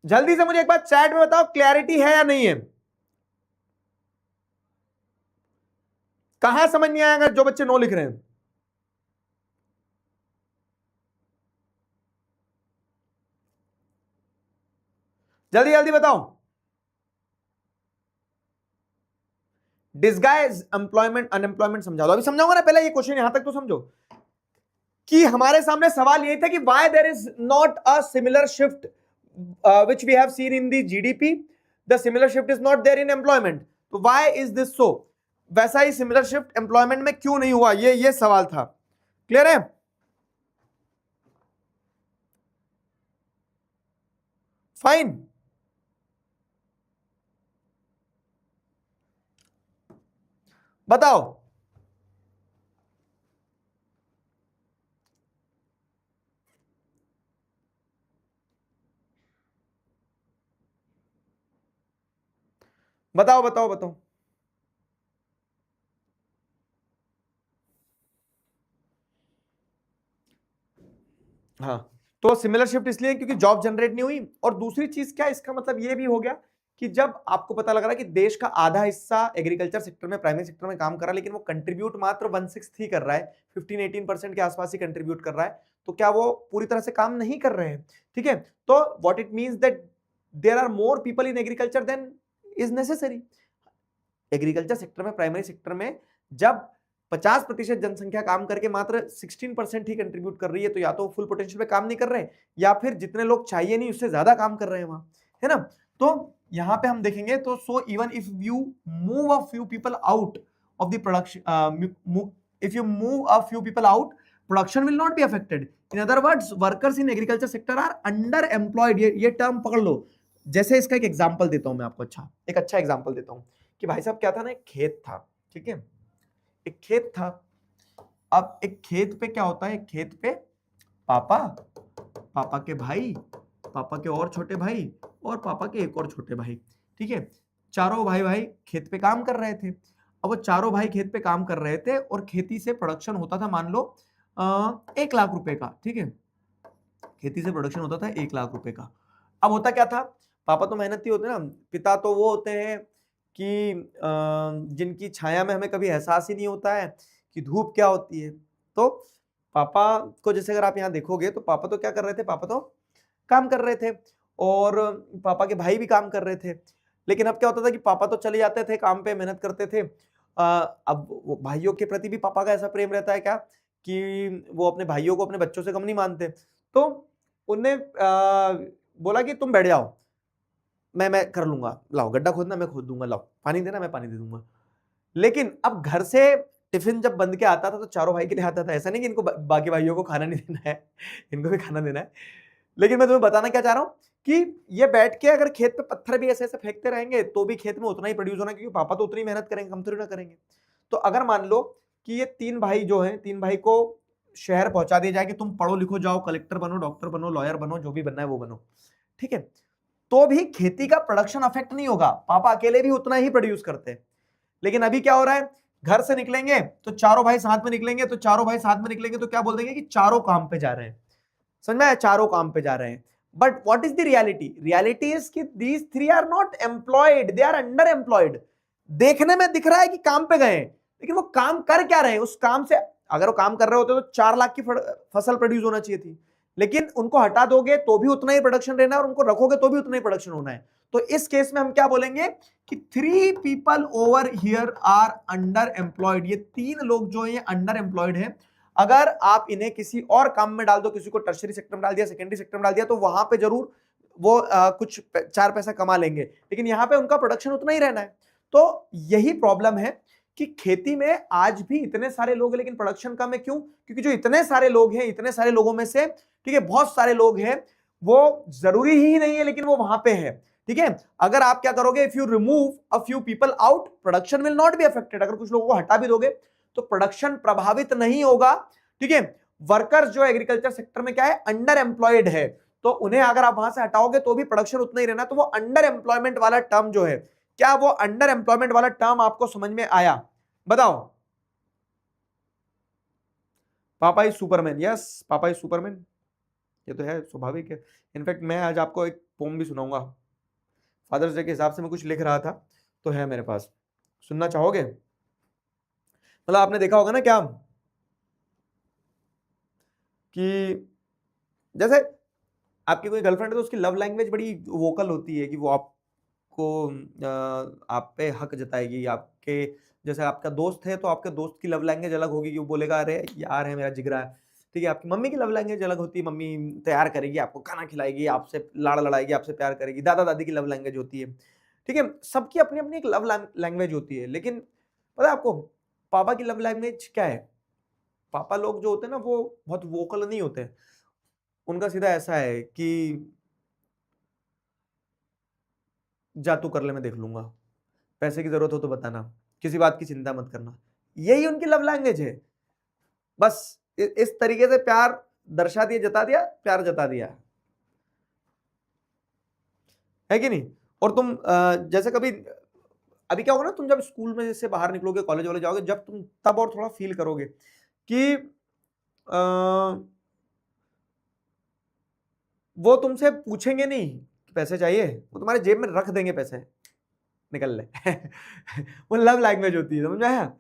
जल्दी से मुझे एक बार चैट में बताओ, क्लैरिटी है या नहीं है? कहां समझ नहीं आएगा जो बच्चे नो लिख रहे हैं? जल्दी जल्दी बताओ। डिस्गाइज एम्प्लॉयमेंट अनएम्प्लॉयमेंट समझा दो। अभी समझाऊंगा ना, पहले ये क्वेश्चन यहां तक तो समझो कि हमारे सामने सवाल ये था कि why there is not a similar shift which we have seen in the GDP the similar shift is not there in employment. तो व्हाई इज दिस सो? वैसा ही सिमिलर शिफ्ट एम्प्लॉयमेंट में क्यों नहीं हुआ, ये सवाल था। क्लियर है? फाइन। बताओ। बताओ बताओ बताओ। हाँ, तो सिमिलर शिफ्ट इसलिए क्योंकि जॉब जनरेट नहीं हुई, और दूसरी चीज क्या, इसका मतलब ये भी हो गया कि जब आपको पता लग रहा है कि देश का आधा हिस्सा एग्रीकल्चर सेक्टर में, प्राइमरी सेक्टर में काम कर रहा है, लेकिन वो कंट्रीब्यूट मात्र 1/6 ही कर रहा है, 15-18% के आसपास ही कंट्रीब्यूट कर रहा है, तो क्या वो पूरी तरह से काम नहीं कर रहे हैं? ठीक है, तो what it means that there are more people in agriculture than is necessary. Agriculture sector में, प्राइमरी सेक्टर में जब 50% जनसंख्या काम करके मात्र 16% ही कंट्रीब्यूट कर रही है, तो या तो फुल पोटेंशियल पे काम नहीं कर रहे, या फिर जितने लोग चाहिए नहीं उससे ज्यादा काम कर रहे हैं वहां, है ना? तो यहां पे हम देखेंगे तो so even if you move a few people out of the production, if you move a few people out, production will not be affected. In other words, workers in agriculture sector are under employed. ये term पकड़ लो। जैसे इसका एक example देता हूं मैं आपको, एक अच्छा एग्जांपल देता हूं कि भाई साहब क्या था ना, एक खेत था, ठीक है, एक खेत था। अब एक खेत पे क्या होता है, एक खेत पे पापा, पापा के भाई, पापा के और छोटे भाई, और पापा के एक और छोटे भाई, ठीक है, चारों भाई भाई खेत पे काम कर रहे थे। अब वो चारों भाई खेत पे काम कर रहे थे और खेती से प्रोडक्शन होता था, मान लो 1 लाख रुपए का, ठीक है, खेती से प्रोडक्शन होता था 1 लाख रुपए का। अब होता क्या था, पापा तो मेहनती होते ना, पिता तो वो होते हैं कि जिनकी छाया में हमें कभी एहसास ही नहीं होता है कि धूप क्या होती है। तो पापा को जैसे अगर आप यहाँ देखोगे तो पापा तो क्या कर रहे थे, पापा तो काम कर रहे थे, और पापा के भाई भी काम कर रहे थे। लेकिन अब क्या होता था कि पापा तो चले जाते थे काम पे, मेहनत करते थे। अब वो भाइयों के प्रति भी पापा का ऐसा प्रेम रहता है क्या कि वो अपने भाइयों को अपने बच्चों से कम नहीं मानते। तो उनने बोला कि तुम बैठ जाओ, मैं कर लूंगा, लाओ गड्ढा खोदना मैं खोद दूंगा, लाओ पानी देना मैं पानी दे दूंगा। लेकिन अब घर से टिफिन जब बंद के आता था तो चारों भाई के लिए आता था, ऐसा नहीं कि इनको बाकी भाइयों को खाना नहीं देना है, इनको भी खाना देना है। लेकिन मैं तुम्हें बताना क्या चाह रहा हूं कि ये बैठ के अगर खेत पे पत्थर भी ऐसे ऐसे फेंकते रहेंगे तो भी खेत में उतना ही प्रोड्यूस होना, क्योंकि पापा तो उतनी मेहनत करेंगे, हम थोड़ी ना करेंगे। तो अगर मान लो कि ये 3 भाई जो हैं, 3 भाई को शहर पहुंचा दिया जाए कि तुम पढ़ो लिखो जाओ, कलेक्टर बनो, डॉक्टर बनो, लॉयर बनो, जो भी बनना है वो बनो, ठीक है, तो भी खेती का प्रोडक्शन अफेक्ट नहीं होगा, पापा अकेले भी उतना ही प्रोड्यूस करते हैं। लेकिन अभी क्या हो रहा है, घर से निकलेंगे तो चारों भाई साथ में निकलेंगे, तो चारों भाई साथ में निकलेंगे तो क्या बोल देंगे कि चारों काम पे जा रहे हैं, समझ में आया, चारों काम पे जा रहे हैं। But what is the reality? Reality is कि these 3 are not employed, they are under employed. देखने में दिख रहा है कि काम पे गए, लेकिन वो काम कर क्या रहे हैं, उस काम से अगर वो काम कर रहे होते तो 4 लाख की फसल प्रोड्यूस होना चाहिए थी, लेकिन उनको हटा दोगे तो भी उतना ही प्रोडक्शन रहना है और उनको रखोगे तो भी उतना ही प्रोडक्शन होना है। तो इस केस में हम क्या बोलेंगे कि 3 people over here are under employed. ये 3 लोग जो है अंडर एम्प्लॉयड है। अगर आप इन्हें किसी और काम में डाल दो, किसी को टर्शरी सेक्टर में डाल दिया, सेकेंडरी सेक्टर में डाल दिया, तो वहां पे जरूर वो कुछ 4 पैसा कमा लेंगे, लेकिन यहां पे उनका प्रोडक्शन उतना ही रहना है। तो यही प्रॉब्लम है कि खेती में आज भी इतने सारे लोग हैं लेकिन प्रोडक्शन कम है। क्यों? क्योंकि जो इतने सारे लोग हैं, इतने सारे लोगों में से, ठीक है, बहुत सारे लोग हैं, वो जरूरी ही नहीं है लेकिन वो वहां पे है, ठीक है। अगर आप क्या करोगे, if you remove a few people out, production will not be affected. अगर कुछ लोगों को हटा भी दोगे तो प्रोडक्शन प्रभावित नहीं होगा, ठीक है। वर्कर्स जो एग्रीकल्चर सेक्टर में क्या है, अंडर एम्प्लॉयड है, तो उन्हें अगर आप वहां से हटाओगे तो भी प्रोडक्शन उतना ही रहना। तो वो अंडर एम्प्लॉयमेंट वाला टर्म जो है, क्या वो अंडर एम्प्लॉयमेंट वाला टर्म आपको समझ में आया? बताओ। पापा is Superman, yes papa is Superman, ये तो है, स्वाभाविक है। इनफैक्ट मैं आज आपको एक पोम भी सुनाऊंगा, फादर्स डे के हिसाब से मैं कुछ लिख रहा था तो है मेरे पास, सुनना चाहोगे? मतलब आपने देखा होगा ना क्या कि जैसे आपकी कोई गर्लफ्रेंड है तो उसकी लव लैंग्वेज बड़ी वोकल होती है कि वो आपको आप पे हक जताएगी। आपके जैसे आपका दोस्त है तो आपके दोस्त की लव लैंग्वेज अलग होगी कि वो बोलेगा अरे यार है मेरा जिगरा है, ठीक है। आपकी मम्मी की लव लैंग्वेज अलग होती है, मम्मी तैयार करेगी, आपको खाना खिलाएगी, आपसे लाड़ लड़ाएगी, आपसे प्यार करेगी। दादा दादी की लव लैंग्वेज होती है, ठीक है, सबकी अपनी अपनी एक लव लैंग्वेज होती है, लेकिन पता है आपको पापा की लव लैंग्वेज क्या है? पापा लोग जो होते हैं ना वो बहुत वोकल नहीं होते, उनका सीधा ऐसा है कि जा तू कर ले, मैं देख लूंगा, पैसे की जरूरत हो तो बताना, किसी बात की चिंता मत करना। यही उनकी लव लैंग्वेज है। बस इस तरीके से प्यार दर्शा दिया, जता दिया, प्यार जता दिया, है कि नहीं? और तुम जैसे कभी अभी क्या होगा ना, तुम जब स्कूल में से बाहर निकलोगे, कॉलेज वाले जाओगे, जब तुम तब और थोड़ा फील करोगे कि वो तुमसे पूछेंगे नहीं कि पैसे चाहिए, वो तुम्हारे जेब में रख देंगे पैसे, निकल ले। वो लव लैंग्वेज होती है, समझ में आया?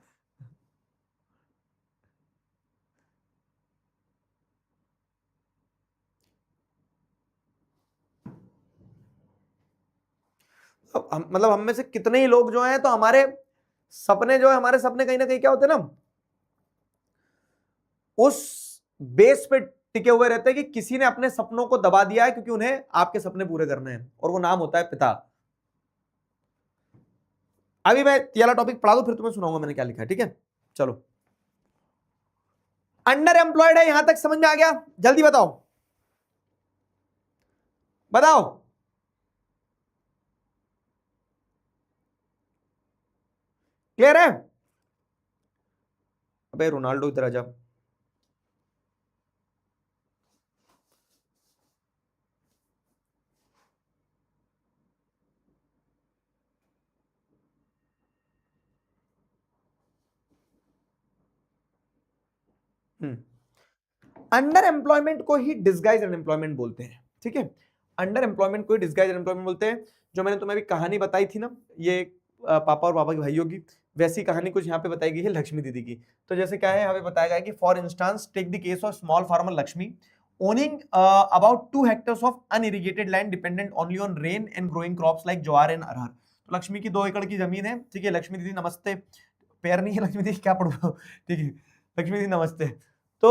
मतलब हम में से कितने ही लोग जो हैं, तो हमारे सपने जो है, हमारे सपने कहीं ना कहीं क्या होते हैं ना, उस बेस पे टिके हुए रहते हैं कि किसी ने अपने सपनों को दबा दिया है, क्योंकि उन्हें आपके सपने पूरे करने हैं, और वो नाम होता है पिता। अभी मैं ये वाला टॉपिक पढ़ा दूं, फिर तुम्हें सुनाऊंगा मैंने क्या लिखा है, ठीक है? चलो, अंडर एम्प्लॉयड है, यहां तक समझ में आ गया? जल्दी बताओ, बताओ। क्लियर है? अबे रोनाल्डो इधर आ जा। अंडर एम्प्लॉयमेंट को ही डिस्गाइज अनएम्प्लॉयमेंट बोलते हैं, ठीक है? अंडर एम्प्लॉयमेंट को ही डिस्गाइज अनएम्प्लॉयमेंट बोलते हैं। जो मैंने तुम्हें अभी कहानी बताई थी ना, ये पापा और पापा के भाइयों की, वैसी कहानी कुछ यहाँ पे बताई गई है लक्ष्मी दीदी की। तो जैसे क्या है, यहाँ पे बताया गया है कि for instance take the case of small farmer Lakshmi owning about 2 hectares of unirrigated land dependent only on rain and growing crops like jowar and अरहर। तो लक्ष्मी की 2 एकड़ की जमीन है, ठीक है? लक्ष्मी दीदी नमस्ते, पैर नहीं है लक्ष्मी दीदी, क्या पढ़ो, ठीक है? लक्ष्मी दीदी नमस्ते। तो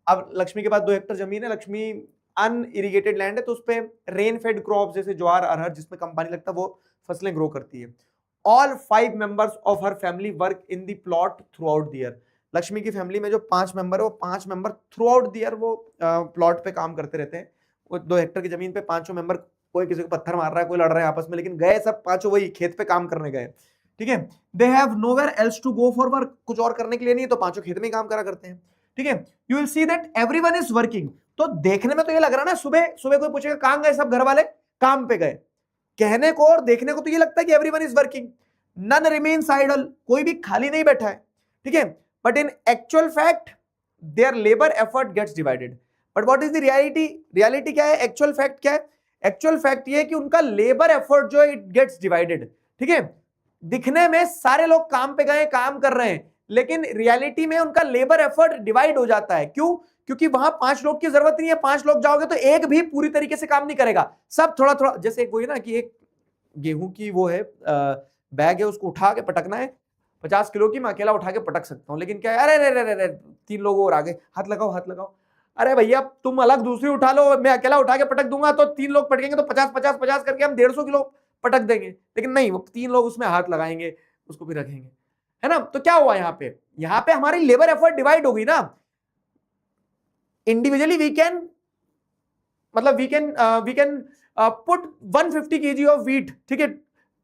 अब लक्ष्मी के पास 2 हेक्टर जमीन है, लक्ष्मी अनइरिगेटेड लैंड है, तो उस पर रेन फेड क्रॉप जैसे ज्वार अरहर जिसमें कम पानी लगता है वो फसलें ग्रो करती है। All 5 members of her family work in the plot through out the year. Lakshmi की फैमिली में जो 5 मेंबर है, वो 5 member through out the year वो प्लॉट पे काम करते रहते हैं। वो 2 हेक्टर की जमीन पे 5 मेंबर, कोई किसी को पत्थर मार रहा है, कोई लड़ रहा है आपस में, लेकिन गए सब 5 वही खेत पे काम करने गए, ठीक है? They have nowhere else to go for work, कुछ और करने के लिए नहीं है, तो 5 खेत में ही काम करा करते हैं, ठीक है? You will see that everyone is working. तो देखने में तो ये लग रहा है ना, सुबह सुबह कोई पूछेगा कहां गए सब घर वाले, काम पे गए। कहने को और देखने को तो ये लगता है कि everyone is working, none remains idle, कोई भी खाली नहीं बैठा है, ठीक है? But in actual fact their labour effort gets divided. But what is the reality? Reality क्या है? एक्चुअल फैक्ट क्या है? एक्चुअल फैक्ट ये है कि उनका लेबर एफर्ट जो है इट गेट्स डिवाइडेड, ठीक है? दिखने में सारे लोग काम पे गए, काम कर रहे हैं, लेकिन रियलिटी में उनका लेबर एफर्ट डिवाइड हो जाता है। क्यों? क्योंकि वहां 5 लोग की जरूरत नहीं है, 5 लोग जाओगे तो एक भी पूरी तरीके से काम नहीं करेगा, सब थोड़ा थोड़ा। जैसे एक वो है ना कि एक गेहूं की वो है बैग है, उसको उठा के पटकना है, 50 किलो की मैं अकेला उठा के पटक सकता हूं, लेकिन क्या है, अरे अरे अरे अरे 3 लोग और आगे, हाथ लगाओ हाथ लगाओ। अरे भैया तुम अलग दूसरी उठा लो, मैं अकेला उठा के पटक दूंगा, तो 3 लोग पटकेंगे तो 50-50-50 करके हम 150 किलो पटक देंगे, लेकिन नहीं, वो 3 लोग उसमें हाथ लगाएंगे, उसको भी रखेंगे, है ना? तो क्या हुआ यहाँ पे? यहाँ पे हमारी लेबर एफर्ट डिवाइड हो गई ना। इंडिविजुअली वी कैन, मतलब we can put 150 kg of wheat, ठीक है?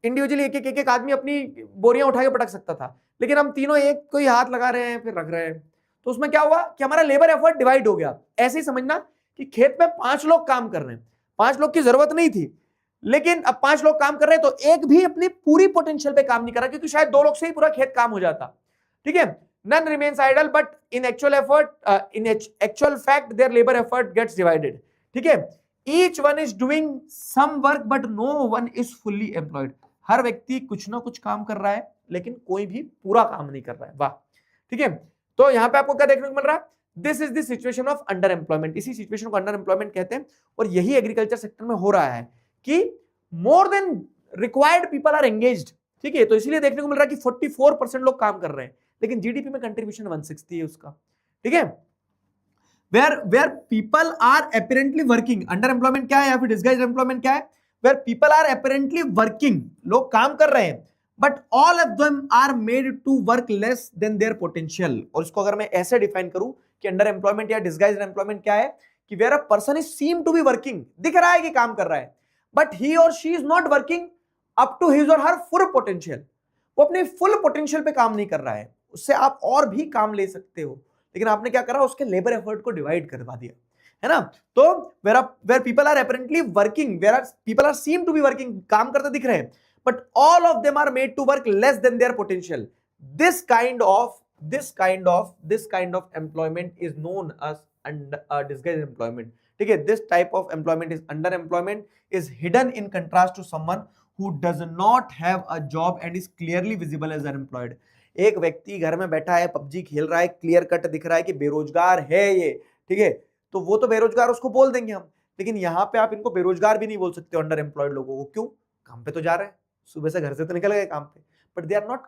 इंडिविजुअली एक आदमी अपनी बोरियां उठा के पटक सकता था, लेकिन हम तीनों एक को ही हाथ लगा रहे हैं, फिर रख रहे हैं, तो उसमें क्या हुआ कि हमारा लेबर एफर्ट डिवाइड हो गया। ऐसे ही समझना कि खेत में 5 लोग काम कर रहे हैं, 5 लोग की जरूरत नहीं थी, लेकिन अब 5 लोग काम कर रहे हैं, तो एक भी अपनी पूरी पोटेंशियल पे काम नहीं कर रहा, क्योंकि शायद 2 लोग से ही पूरा खेत काम हो जाता, ठीक है? None remains idle, but in actual effort, in actual fact, their labor effort gets divided. ठीक है? Each one is doing some work, but no one is fully employed. हर व्यक्ति कुछ ना कुछ काम कर रहा है, लेकिन कोई भी पूरा काम नहीं कर रहा है। वाह, ठीक है? तो यहां पे आपको क्या देखने को मिल रहा है? This is the situation of under employment. इसी सिचुएशन को अंडर एम्प्लॉयमेंट कहते हैं, और यही एग्रीकल्चर सेक्टर में हो रहा है कि more than required people are engaged, ठीक है? तो इसीलिए देखने को मिल रहा है कि 44% लोग काम कर रहे हैं, लेकिन जीडीपी में कंट्रीब्यूशन 160 है उसका, ठीक है? Where where people are apparently working. Under employment क्या है या फिर डिस्गाइज्ड एम्प्लॉयमेंट क्या है? Where people are apparently working, लोग काम कर रहे हैं, but all of them are made to work less than their potential. और इसको अगर मैं ऐसे डिफाइन करूं कि अंडर एम्प्लॉयमेंट या डिसगाइज्ड एम्प्लॉयमेंट क्या है, कि where a person is seem to be working, दिख रहा है कि काम कर रहा है, बट ही और she is not working up to his or her full potential. वो अपने फुल पोटेंशियल पे काम नहीं कर रहा है, उससे आप और भी काम ले सकते हो, लेकिन आपने क्या करा, उसके लेबर एफर्ट को डिवाइड करवा दिया, है ना। तो where people are apparently working, where people are seem to be working, काम करते दिख रहे हैं, but all of them are made to work less than their potential, this kind of employment is known as disguised employment. ठीक है, this type of employment is under employment, is hidden in contrast to someone who does not have a job and is clearly visible as unemployed। एक व्यक्ति घर में बैठा है, PUBG खेल रहा है, क्लियर कट दिख रहा है कि बेरोजगार है ये, ठीक है, तो वो तो बेरोजगार उसको बोल देंगे हम, लेकिन यहां पे आप इनको बेरोजगार भी नहीं बोल सकते अंडर एम्प्लॉयड लोगों को। क्यों? काम पे तो जा रहे हैं, सुबह से घर से तो निकल गए काम पे, but they are not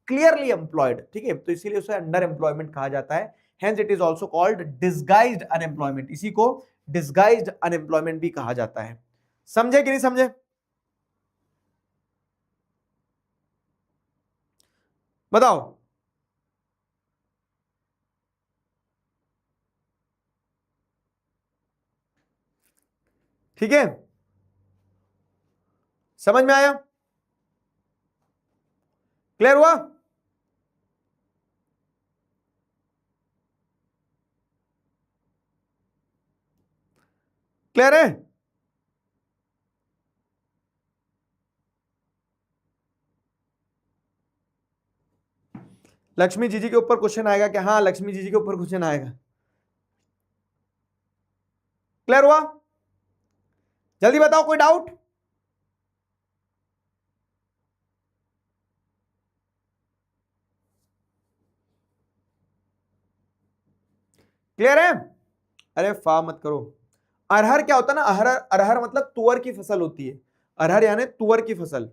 clearly employed. ठीक है, तो इसीलिए उसे अंडर एम्प्लॉयमेंट कहा जाता है। Hence it is also called disguised unemployment, इसी को डिसगाइज्ड अनएम्प्लॉयमेंट भी कहा जाता है। समझे कि नहीं समझे? बताओ। ठीक है, समझ में आया? क्लियर हुआ? क्लियर है? लक्ष्मी जी के ऊपर क्वेश्चन आएगा क्या? हाँ, लक्ष्मी जी के ऊपर क्वेश्चन आएगा। क्लियर हुआ? जल्दी बताओ, कोई डाउट? क्लियर है? अरे फा मत करो। अरहर क्या होता है ना, अरहर, अरहर मतलब तुअर की फसल होती है। अरहर यानी तुअर की फसल,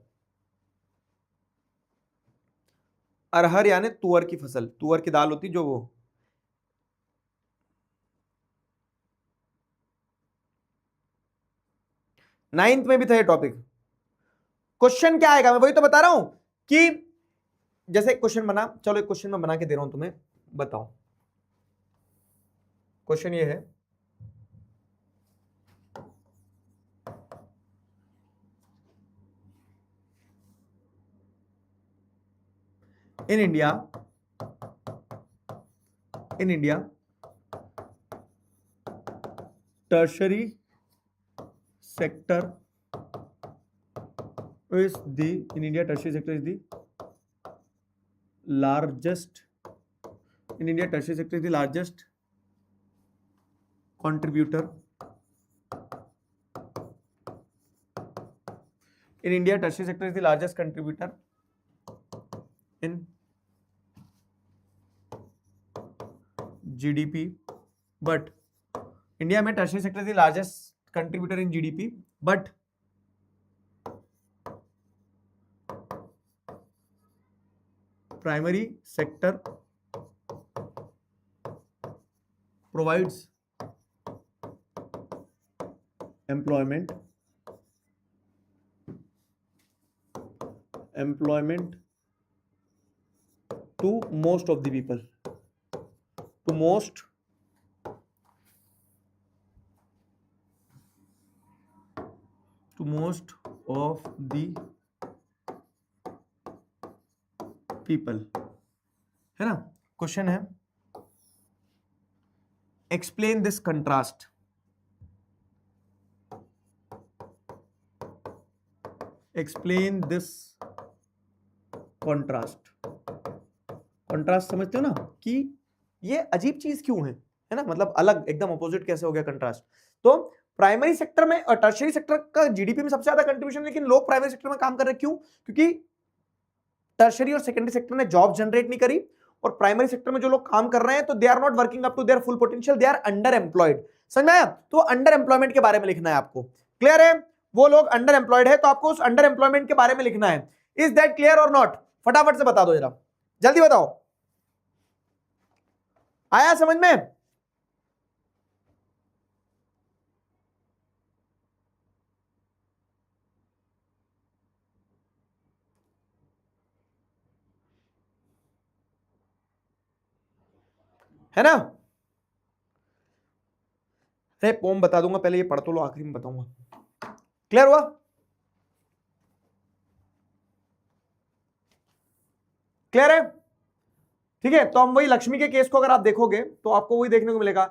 अरहर यानी तुअर की फसल, तुअर की दाल होती जो वो। नाइन्थ में भी था ये टॉपिक। क्वेश्चन क्या आएगा, मैं वही तो बता रहा हूं कि जैसे क्वेश्चन बना, चलो एक क्वेश्चन मैं बना के दे रहा हूं तुम्हें, बताओ। क्वेश्चन ये है, in India, in India tertiary sector is the in India tertiary sector is the largest, in India tertiary sector is the largest contributor, in India tertiary sector is the largest contributor in GDP, but India में tertiary sector is the largest contributor in GDP, but primary sector provides employment to most of the people, to most of the people, है ना। Question है, explain this contrast, explain this contrast. Contrast समझते हो ना कि ये अजीब चीज क्यों है ना, मतलब अलग एकदम अपोजिट कैसे हो गया कंट्रास्ट। तो प्राइमरी सेक्टर में और टर्शियरी सेक्टर का जीडीपी में सबसे ज्यादा कंट्रीब्यूशन, लेकिन लोग प्राइमरी सेक्टर में काम कर रहे हैं। क्यों? क्योंकि टर्शियरी और सेकेंडरी सेक्टर ने जॉब जनरेट नहीं करी, और प्राइमरी सेक्टर में जो लोग काम कर रहे हैं तो they are not working up to their full potential, they are under employed. समझ में आया? तो अंडर एम्प्लॉयमेंट के बारे में लिखना है आपको। क्लियर है? वो लोग अंडर एम्प्लॉयड है तो आपको उस अंडर एम्प्लॉयमेंट के बारे में लिखना है। इज दैट क्लियर और नॉट? फटाफट से बता दो जरा, जल्दी बताओ। आया समझ में? है ना? अरे पोम बता दूंगा, पहले ये पढ़ तो लो, आखिरी में बताऊंगा। क्लियर हुआ? क्लियर है? ठीक है, तो हम वही लक्ष्मी के केस को अगर आप देखोगे तो आपको वही देखने को मिलेगा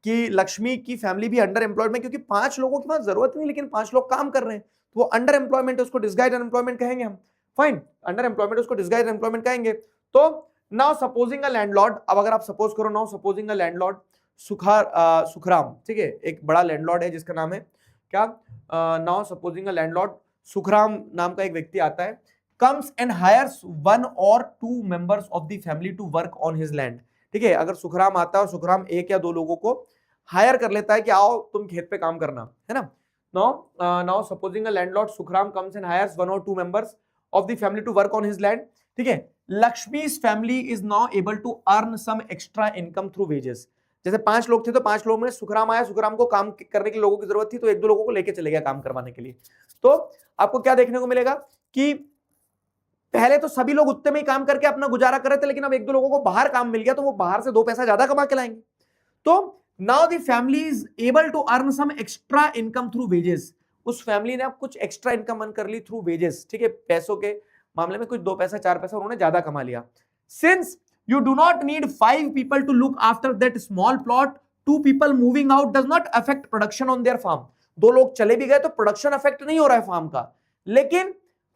कि लक्ष्मी की फैमिली भी अंडर एम्प्लॉयड में, क्योंकि 5 लोगों के पास जरूरत नहीं, लेकिन 5 लोग काम कर रहे हैं, तो वो अंडर एम्प्लॉयमेंट, उसको डिसगाइज्ड अनएम्प्लॉयमेंट कहेंगे हम। फाइन, अंडर एम्प्लॉयमेंट उसको डिसगाइज्ड अनएम्प्लॉयमेंट कहेंगे। तो नाउ सपोजिंग अ लैंडलॉर्ड, अब अगर आप सपोज करो, now supposing a landlord Sukhram, ठीक है, एक बड़ा लैंडलॉर्ड है जिसका नाम है क्या, now supposing a landlord Sukhram नाम का एक व्यक्ति आता है, comes and hires 1 or 2 members of the family to work on his land। ठीक है, अगर सुखराम आता है और सुखराम 1 या 2 लोगों को हायर कर लेता है कि आओ तुम खेत पे काम करना, है ना। Now supposing a landlord Sukhram comes and hires 1 or 2 members of the family to work on his land। ठीक है, लक्ष्मी's family is now able to earn some extra income through wages। जैसे 5 लोग थे तो 5 लोग में सुखराम आया, सुखराम को काम करने के लोगों की जरूरत थी तो 1-2 लोगों को लेके चले गया काम करवाने के लिए। तो आपको क्या देखने को मिलेगा कि पहले तो सभी लोग उतने में ही काम करके अपना गुजारा कर रहे थे, लेकिन अब 1-2 लोगों को बाहर काम मिल गया तो वो बाहर से 2 पैसा ज्यादा कमा के लाएंगे। तो now the family is able to earn some extra income through wages. उस फैमिली ने अब कुछ एक्स्ट्रा इनकम अर्न कर ली थ्रू वेजेस। ठीक है, पैसों के मामले में कुछ 2 पैसा 4 पैसा उन्होंने ज्यादा कमा लिया। Since you do not need 5 people to look after that small plot, 2 people moving out does not affect production on their farm. 2 लोग चले भी गए तो प्रोडक्शन अफेक्ट नहीं हो रहा है फार्म का, लेकिन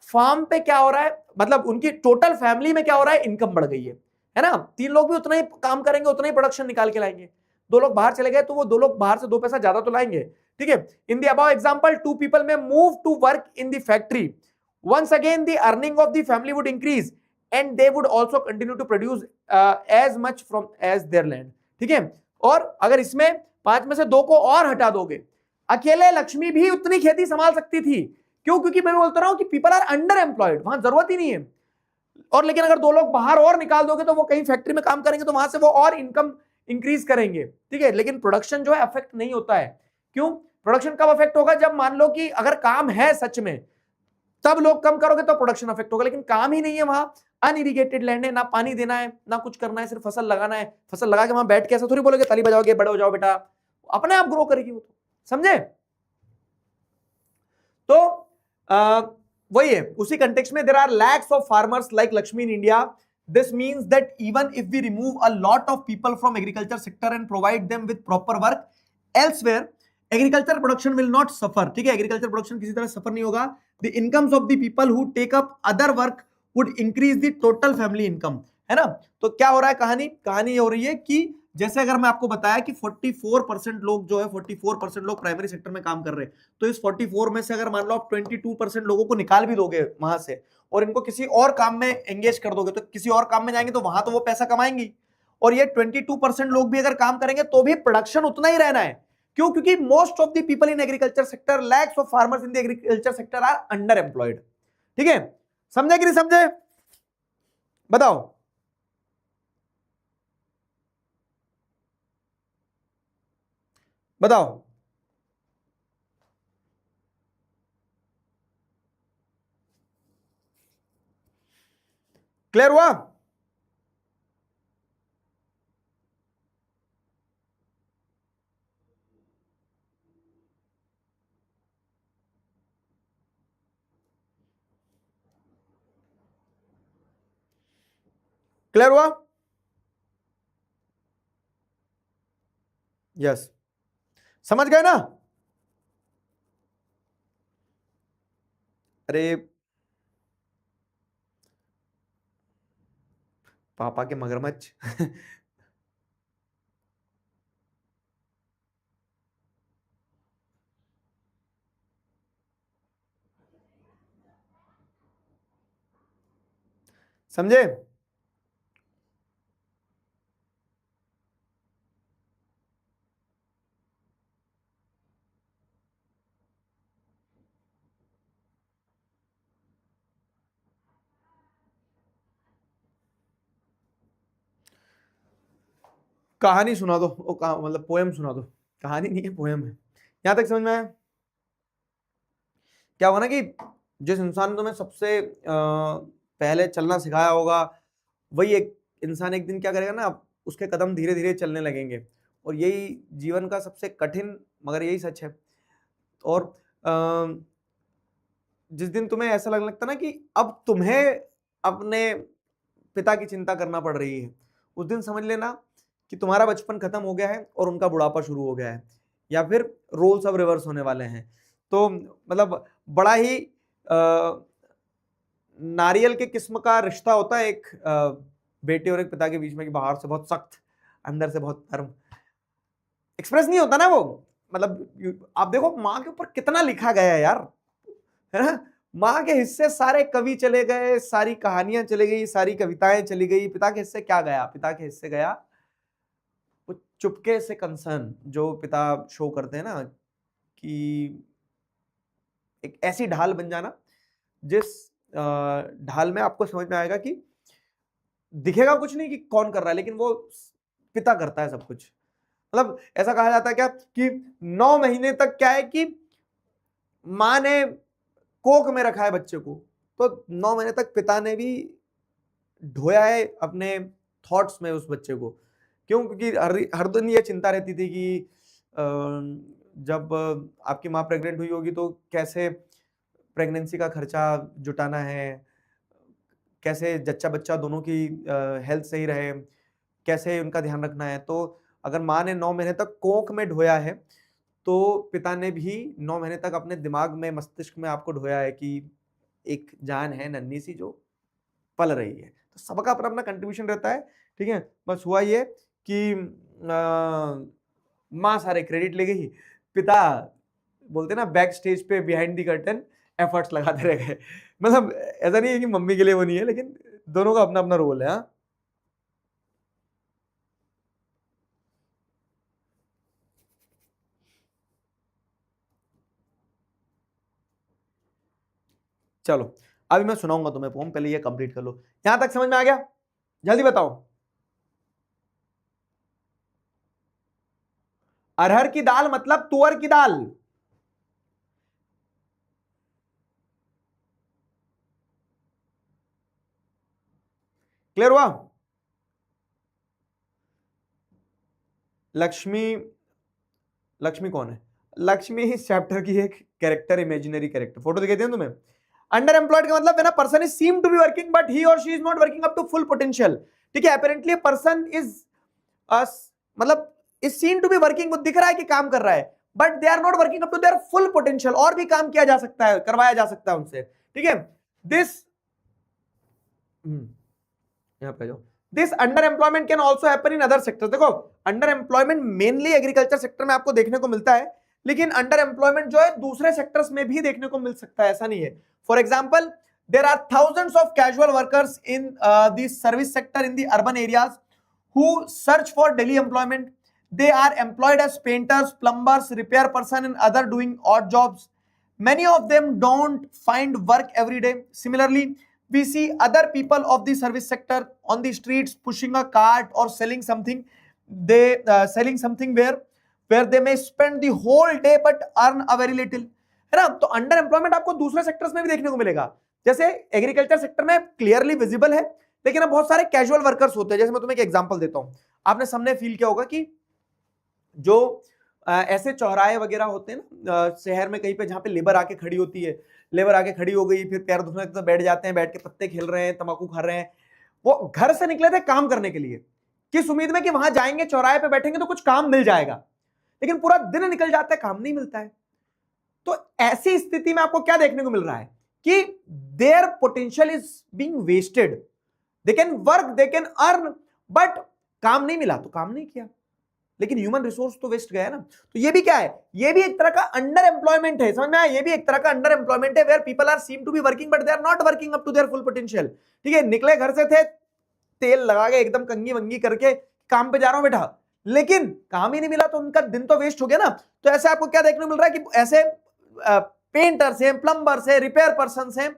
फार्म पे क्या हो रहा है, मतलब उनकी टोटल फैमिली में क्या हो रहा है, इनकम बढ़ गई है ना। 3 लोग भी उतना ही काम करेंगे, उतना ही प्रोडक्शन निकाल के लाएंगे। 2 लोग बाहर चले गए तो वो 2 लोग बाहर से 2 पैसा ज्यादा तो लाएंगे। ठीक है, in the above example 2 people में move to work in the factory, once again the earning of the family would increase and they would also continue to produce as much from as their land। ठीक है, और अगर इसमें 5 में से 2 को और हटा दोगे, अकेले लक्ष्मी भी उतनी खेती संभाल सकती थी। क्यों? क्योंकि मैं बोलता रहा हूं कि पीपल आर अंडर एम्प्लॉयड, वहां जरूरत ही नहीं है। और लेकिन अगर 2 लोग बाहर और निकाल दोगे तो वो कहीं फैक्ट्री में काम करेंगे तो वहां से वो और इनकम इंक्रीज करेंगे। ठीक है, लेकिन प्रोडक्शन जो है अफेक्ट नहीं होता है। क्यों? प्रोडक्शन कब अफेक्ट होगा? जब मान लो कि अगर काम है सच में, तब लोग कम करोगे तो प्रोडक्शन अफेक्ट होगा, लेकिन काम ही नहीं है, वहां अनइरिगेटेड लैंड है, ना पानी देना है ना कुछ करना है, सिर्फ फसल लगाना है। फसल लगा के वहां बैठ के ऐसा थोड़ी बोलोगे ताली बजाओगे बड़े हो जाओ बेटा, अपने आप ग्रो करेगी वो, तो समझे। तो वही है, उसी कंटेक्स्ट में there are lakhs of farmers like Lakshmi in India. This means that even if we remove a lot of people from agriculture sector and provide them with proper work elsewhere, agriculture production will not suffer. ठीक है, agriculture production किसी तरह suffer नहीं होगा। The incomes of the people who take up other work would increase the total family income, है ना। तो क्या हो रहा है, कहानी ये हो रही है कि जैसे अगर मैं आपको बताया कि 44% लोग जो है 44% लोग प्राइमरी सेक्टर में काम कर रहे हैं, तो इस 44 में से अगर मान लो आप 22% लोगों को निकाल भी दोगे वहां से और इनको किसी और काम में एंगेज कर दोगे, तो किसी और काम में जाएंगे तो वहां तो वो पैसा कमाएंगी। और ये 22% लोग भी अगर काम करेंगे तो भी प्रोडक्शन उतना ही रहना है। क्यों? क्योंकि most of the people in agriculture sector, lakhs of farmers in the agriculture sector are under employed. ठीक है, समझे कि नहीं समझे? बताओ। बताओ। क्लियर हुआ? क्लियर हुआ? यस, समझ गए ना? अरे पापा के मगरमच्छ समझे? कहानी सुना दो, मतलब पोएम सुना दो। कहानी नहीं है, पोएम है। यहां तक समझ में आया? क्या होगा ना कि जिस इंसान ने तुम्हें सबसे पहले चलना सिखाया होगा, वही एक इंसान एक दिन क्या करेगा ना, उसके कदम धीरे धीरे चलने लगेंगे। और यही जीवन का सबसे कठिन मगर यही सच है। और जिस दिन तुम्हें ऐसा लगने लगता ना कि अब तुम्हें अपने पिता की चिंता करना पड़ रही है, उस दिन समझ लेना कि तुम्हारा बचपन खत्म हो गया है और उनका बुढ़ापा शुरू हो गया है, या फिर रोल्स अब रिवर्स होने वाले हैं। तो मतलब बड़ा ही नारियल के किस्म का रिश्ता होता है एक बेटे और एक पिता के बीच में, कि बाहर से बहुत सख्त, अंदर से बहुत नरम। एक्सप्रेस नहीं होता ना वो, मतलब आप देखो माँ के ऊपर कितना लिखा गया है यार, है ना। माँ के हिस्से सारे कवि चले गए, सारी कहानियां चली गई, सारी कविताएं चली गई। पिता के हिस्से क्या गया? पिता के हिस्से गया वो चुपके से कंसर्न जो पिता शो करते हैं ना, कि एक ऐसी ढाल बन जाना जिस ढाल में आपको समझ में आएगा कि दिखेगा कुछ नहीं कि कौन कर रहा है, लेकिन वो पिता करता है सब कुछ। मतलब ऐसा कहा जाता है क्या कि 9 महीने तक क्या है कि माँ ने कोख में रखा है बच्चे को, तो 9 महीने तक पिता ने भी ढोया है अपने थॉट्स में उस बच्चे को। क्यों? क्योंकि हर दिन ये चिंता रहती थी कि जब आपकी माँ प्रेग्नेंट हुई होगी तो कैसे प्रेगनेंसी का खर्चा जुटाना है, कैसे जच्चा बच्चा दोनों की हेल्थ सही रहे, कैसे उनका ध्यान रखना है। तो अगर माँ ने 9 महीने तक कोख में ढोया है, तो पिता ने भी 9 महीने तक अपने दिमाग में, मस्तिष्क में आपको ढोया है कि एक जान है नन्ही सी जो पल रही है। तो सबका अपना अपना कंट्रीब्यूशन रहता है, ठीक है। बस हुआ ये कि माँ सारे क्रेडिट ले गई, पिता बोलते ना बैक स्टेज पे बिहाइंड दी कर्टन एफर्ट्स लगाते रह गए। मतलब ऐसा नहीं है कि मम्मी के लिए वो नहीं है, लेकिन दोनों का अपना अपना रोल है। हाँ, चलो अभी मैं सुनाऊंगा तुम्हें पोम, पहले ये कंप्लीट कर लो। यहां तक समझ में आ गया? जल्दी बताओ। अरहर की दाल मतलब तुअर की दाल। क्लियर हुआ? लक्ष्मी, लक्ष्मी कौन है? लक्ष्मी इस चैप्टर की एक कैरेक्टर, इमेजिनरी कैरेक्टर। फोटो दिखाई दे तुम्हें? अंडर एम्प्लॉयड का मतलब when a person is seem to be working but he और she is not working up to full potential. ठीक है, अपेरेंटली पर्सन इज मतलब is seen to be working, वो दिख रहा है कि काम कर रहा है, but they are not working up to their full potential. और भी काम किया जा सकता है, करवाया जा सकता है उनसे। ठीक है, दिस यहां पे जाओ। This under employment can also happen in other sector. देखो under employment mainly agriculture sector में आपको देखने को मिलता है, लेकिन अंडर एम्प्लॉयमेंट जो है दूसरे सेक्टर्स में भी देखने को मिल सकता है, ऐसा नहीं है। For example, there are thousands of casual workers in the service sector in the urban areas who search for daily employment. They are employed as painters, plumbers, repair person and other doing odd jobs. Many of them don't find work every day. Similarly, we see other people of the service sector on the streets pushing a cart or selling something. They selling something where they may spend the whole day but earn a very little. है ना? तो under employment आपको दूसरे sectors में भी देखने को मिलेगा। जैसे एग्रीकल्चर सेक्टर में क्लियरली विजिबल है, लेकिन अब बहुत सारे कैजुअल वर्कर्स होते हैं। जैसे मैं तुम्हें एक एग्जांपल देता हूं, आपने सामने फील किया होगा कि जो ऐसे चौराहे वगैरह होते हैं ना शहर में कहीं पे, जहां पे लेबर आके खड़ी होती है, लेबर आके खड़ी हो गई, फिर पैर धोने तो बैठ जाते हैं, बैठ के पत्ते खेल रहे हैं, तंबाकू खा रहे हैं। वो घर से निकले थे काम करने के लिए, किस उम्मीद में कि वहां जाएंगे, चौराहे पे बैठेंगे तो कुछ काम मिल जाएगा, लेकिन पूरा दिन निकल जाता है, काम नहीं मिलता है। तो ऐसी स्थिति में आपको क्या देखने को मिल रहा है कि their potential is being wasted. They can work, they can earn, but काम नहीं मिला तो काम नहीं किया, लेकिन ह्यूमन रिसोर्स तो वेस्ट गया ना। तो ये भी क्या है? ये भी एक तरह का अंडर एम्प्लॉयमेंट है, समझ में आया? ये भी एक तरह का अंडर एम्प्लॉयमेंट है, where people are seem to be working but they are not working up to their full potential. ठीक है, निकले घर से थे, तेल लगा के एकदम कंगी वंगी करके काम पे जा रहा हूं बेटा, लेकिन काम ही नहीं मिला तो उनका दिन तो वेस्ट हो गया ना। तो ऐसे आपको क्या देखने को मिल रहा है कि ऐसे पेंटर्स हैं, प्लम्बर्स हैं, रिपेयर पर्सन्स हैं।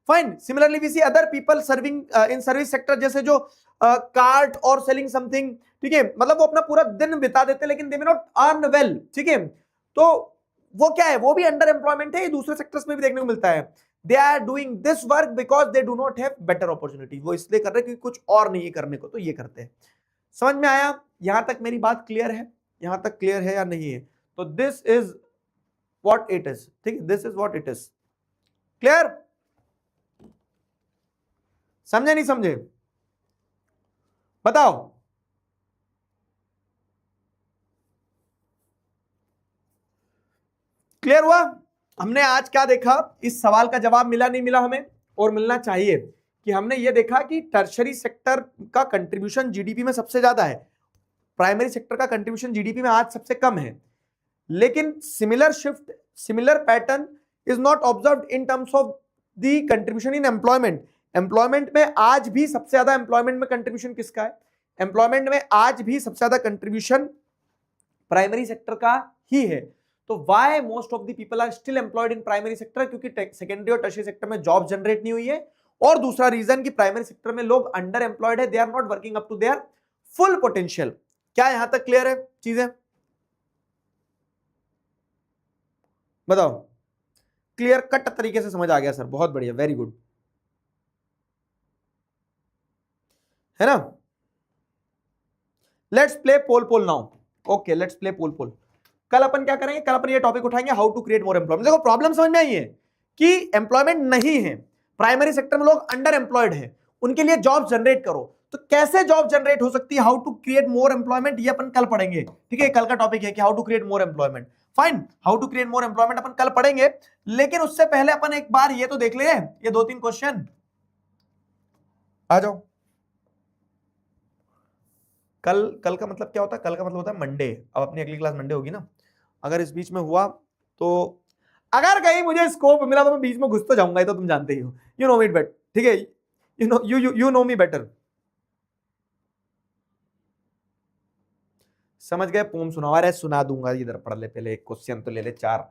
Fine, similarly we see other people serving in service sector, जैसे जो कार्ट और सेलिंग समथिंग। ठीक है, मतलब वो अपना पूरा दिन बिता देते हैं, लेकिन दे मे नॉट अर्न वेल। ठीक है, तो वो क्या है? वो भी अंडर एम्प्लॉयमेंट है, ये दूसरे सेक्टर्स में भी देखने को मिलता है। They are doing this work because they do not have better opportunity. वो इसलिए कर रहे हैं क्योंकि कुछ और नहीं है करने को, तो ये करते हैं। समझ में आया? यहां तक मेरी बात क्लियर है? यहां तक क्लियर है या नहीं है? तो this is what it is, ठीक है, this is what it is. Clear? समझे नहीं समझे? बताओ। क्लियर हुआ? हमने आज क्या देखा? इस सवाल का जवाब मिला नहीं मिला हमें, और मिलना चाहिए, कि हमने ये देखा कि टर्शरी सेक्टर का कंट्रीब्यूशन जीडीपी में सबसे ज्यादा है, प्राइमरी सेक्टर का कंट्रीब्यूशन जीडीपी में आज सबसे कम है। लेकिन similar shift, similar pattern is not observed in terms of the contribution in employment. Employment में आज भी सबसे ज्यादा एम्प्लॉयमेंट में कंट्रीब्यूशन किसका है? एम्प्लॉयमेंट में आज भी सबसे ज्यादा कंट्रीब्यूशन प्राइमरी सेक्टर का ही है। तो why most of the people are still employed in primary sector? क्योंकि सेकेंडरी और टर्शियरी सेक्टर में जॉब जनरेट नहीं हुई है, और दूसरा रीजन कि प्राइमरी सेक्टर में लोग अंडर एम्प्लॉयड है, they are not working up to their full potential. क्या यहां तक क्लियर है चीजें? बताओ। क्लियर कट तरीके से समझ आ गया सर, बहुत बढ़िया, वेरी गुड, है ना? Let's play poll poll now. Okay, let's play poll poll. कल अपन क्या करेंगे? कल अपन ये टॉपिक उठाएंगे, how to create more employment. देखो प्रॉब्लम समझ में आई है कि एम्प्लॉयमेंट नहीं है, प्राइमरी सेक्टर में लोग अंडर एम्प्लॉयड है, उनके लिए जॉब जनरेट करो। तो कैसे जॉब जनरेट हो सकती है, how to create more employment, ये अपन कल पढ़ेंगे, ठीक है? कल का टॉपिक है कि how to create more employment. Fine, how to create more employment अपन कल पढ़ेंगे, लेकिन उससे पहले अपन एक बार ये तो देख ले, ये 2-3 क्वेश्चन। आ जाओ। कल का मतलब क्या होता है? कल का मतलब होता है मंडे। अब अपनी अगली क्लास मंडे होगी ना। अगर इस बीच में हुआ तो, अगर कहीं मुझे स्कोप मिला तो मैं बीच में घुस तो जाऊंगा, ये तो तुम जानते ही हो, यू नो मी बेटर, ठीक है? You know me better. समझ गए? पोम सुनाओ। अरे सुना दूंगा, इधर पढ़ ले, पहले एक क्वेश्चन तो ले ले 4।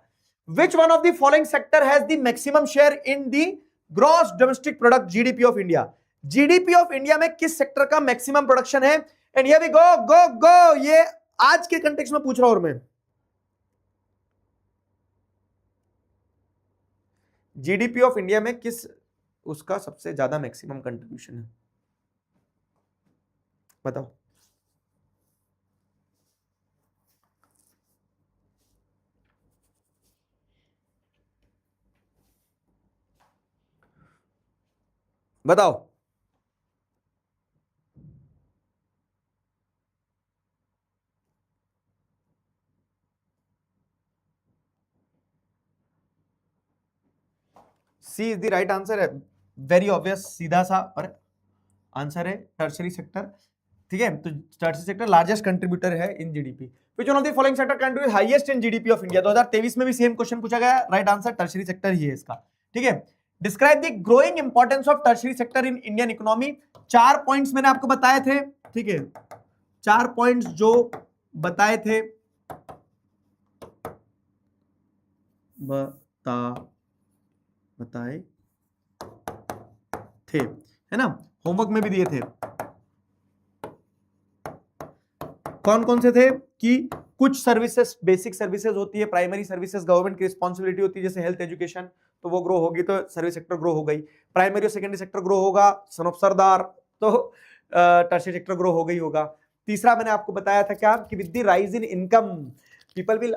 Which one of the following sector has the maximum share in the gross domestic product, GDP of India? GDP of India में किस सेक्टर का मैक्सिमम प्रोडक्शन है? एंड हियर वी गो गो गो, ये आज के कंटेक्स्ट में पूछ रहा हूं मैं। जीडीपी ऑफ इंडिया में किस उसका सबसे ज्यादा मैक्सिमम कंट्रीब्यूशन है? बताओ। बताओ। सी इज द राइट आंसर है, वेरी ऑब्वियस, सीधा सा और आंसर है टर्शरी सेक्टर, ठीक है? तो टर्शरी सेक्टर लार्जेस्ट कंट्रीब्यूटर है in GDP. Which one of the following sector contribute highest in GDP of India? 2023 में भी सेम क्वेश्चन पूछा गया, राइट आंसर टर्शरी सेक्टर ही है इसका, ठीक है? Describe the growing importance of tertiary sector in Indian economy. 4 points मैंने आपको बताए थे, ठीक है? 4 पॉइंट्स जो बताए थे, बताए थे, है ना? होमवर्क में भी दिए थे। कौन कौन से थे? कि कुछ सर्विसेज, बेसिक सर्विसेज होती है, प्राइमरी सर्विसेज गवर्नमेंट की रिस्पॉन्सिबिलिटी होती है, जैसे हेल्थ एजुकेशन, तो वो ग्रो होगी तो सर्विस सेक्टर ग्रो हो गई। प्राइमरी और सेकेंडरी सेक्टर ग्रो होगा, सन ऑफ सरदार, तो टर्शियरी सेक्टर ग्रो हो गई होगा। तीसरा मैंने आपको बताया था क्या, कि with the rise in income people will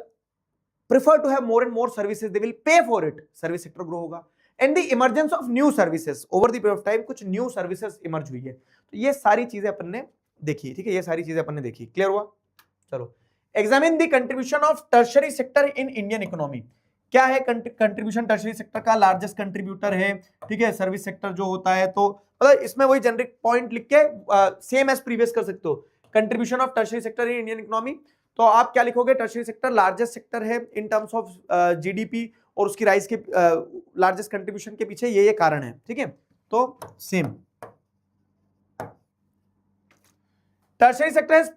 prefer to have more and more services, they will pay for it, service sector grow होगा। And the emergence of new services, over the period of time कुछ new services emerge हुई है। तो ये सारी चीजें अपन ने देखी, ठीक है? ये सारी चीजें अपन ने देखी, क्लियर हुआ? चलो, examine the contribution of tertiary sector in Indian economy. क्या है कंट्रीब्यूशन टर्शरी सेक्टर का? लार्जेस्ट कंट्रीब्यूटर है, ठीक है, सर्विस सेक्टर जो होता है। तो मतलब इसमें वही जेनरिक पॉइंट लिख के सेम एज प्रीवियस कर सकते हो, contribution of tertiary sector in Indian economy. तो आप क्या लिखोगे? टर्शरी सेक्टर लार्जेस्ट सेक्टर है इन टर्म्स ऑफ जीडीपी, और उसकी राइज के लार्जेस्ट कंट्रीब्यूशन के पीछे ये कारण है, ठीक है? तो same tertiary sector has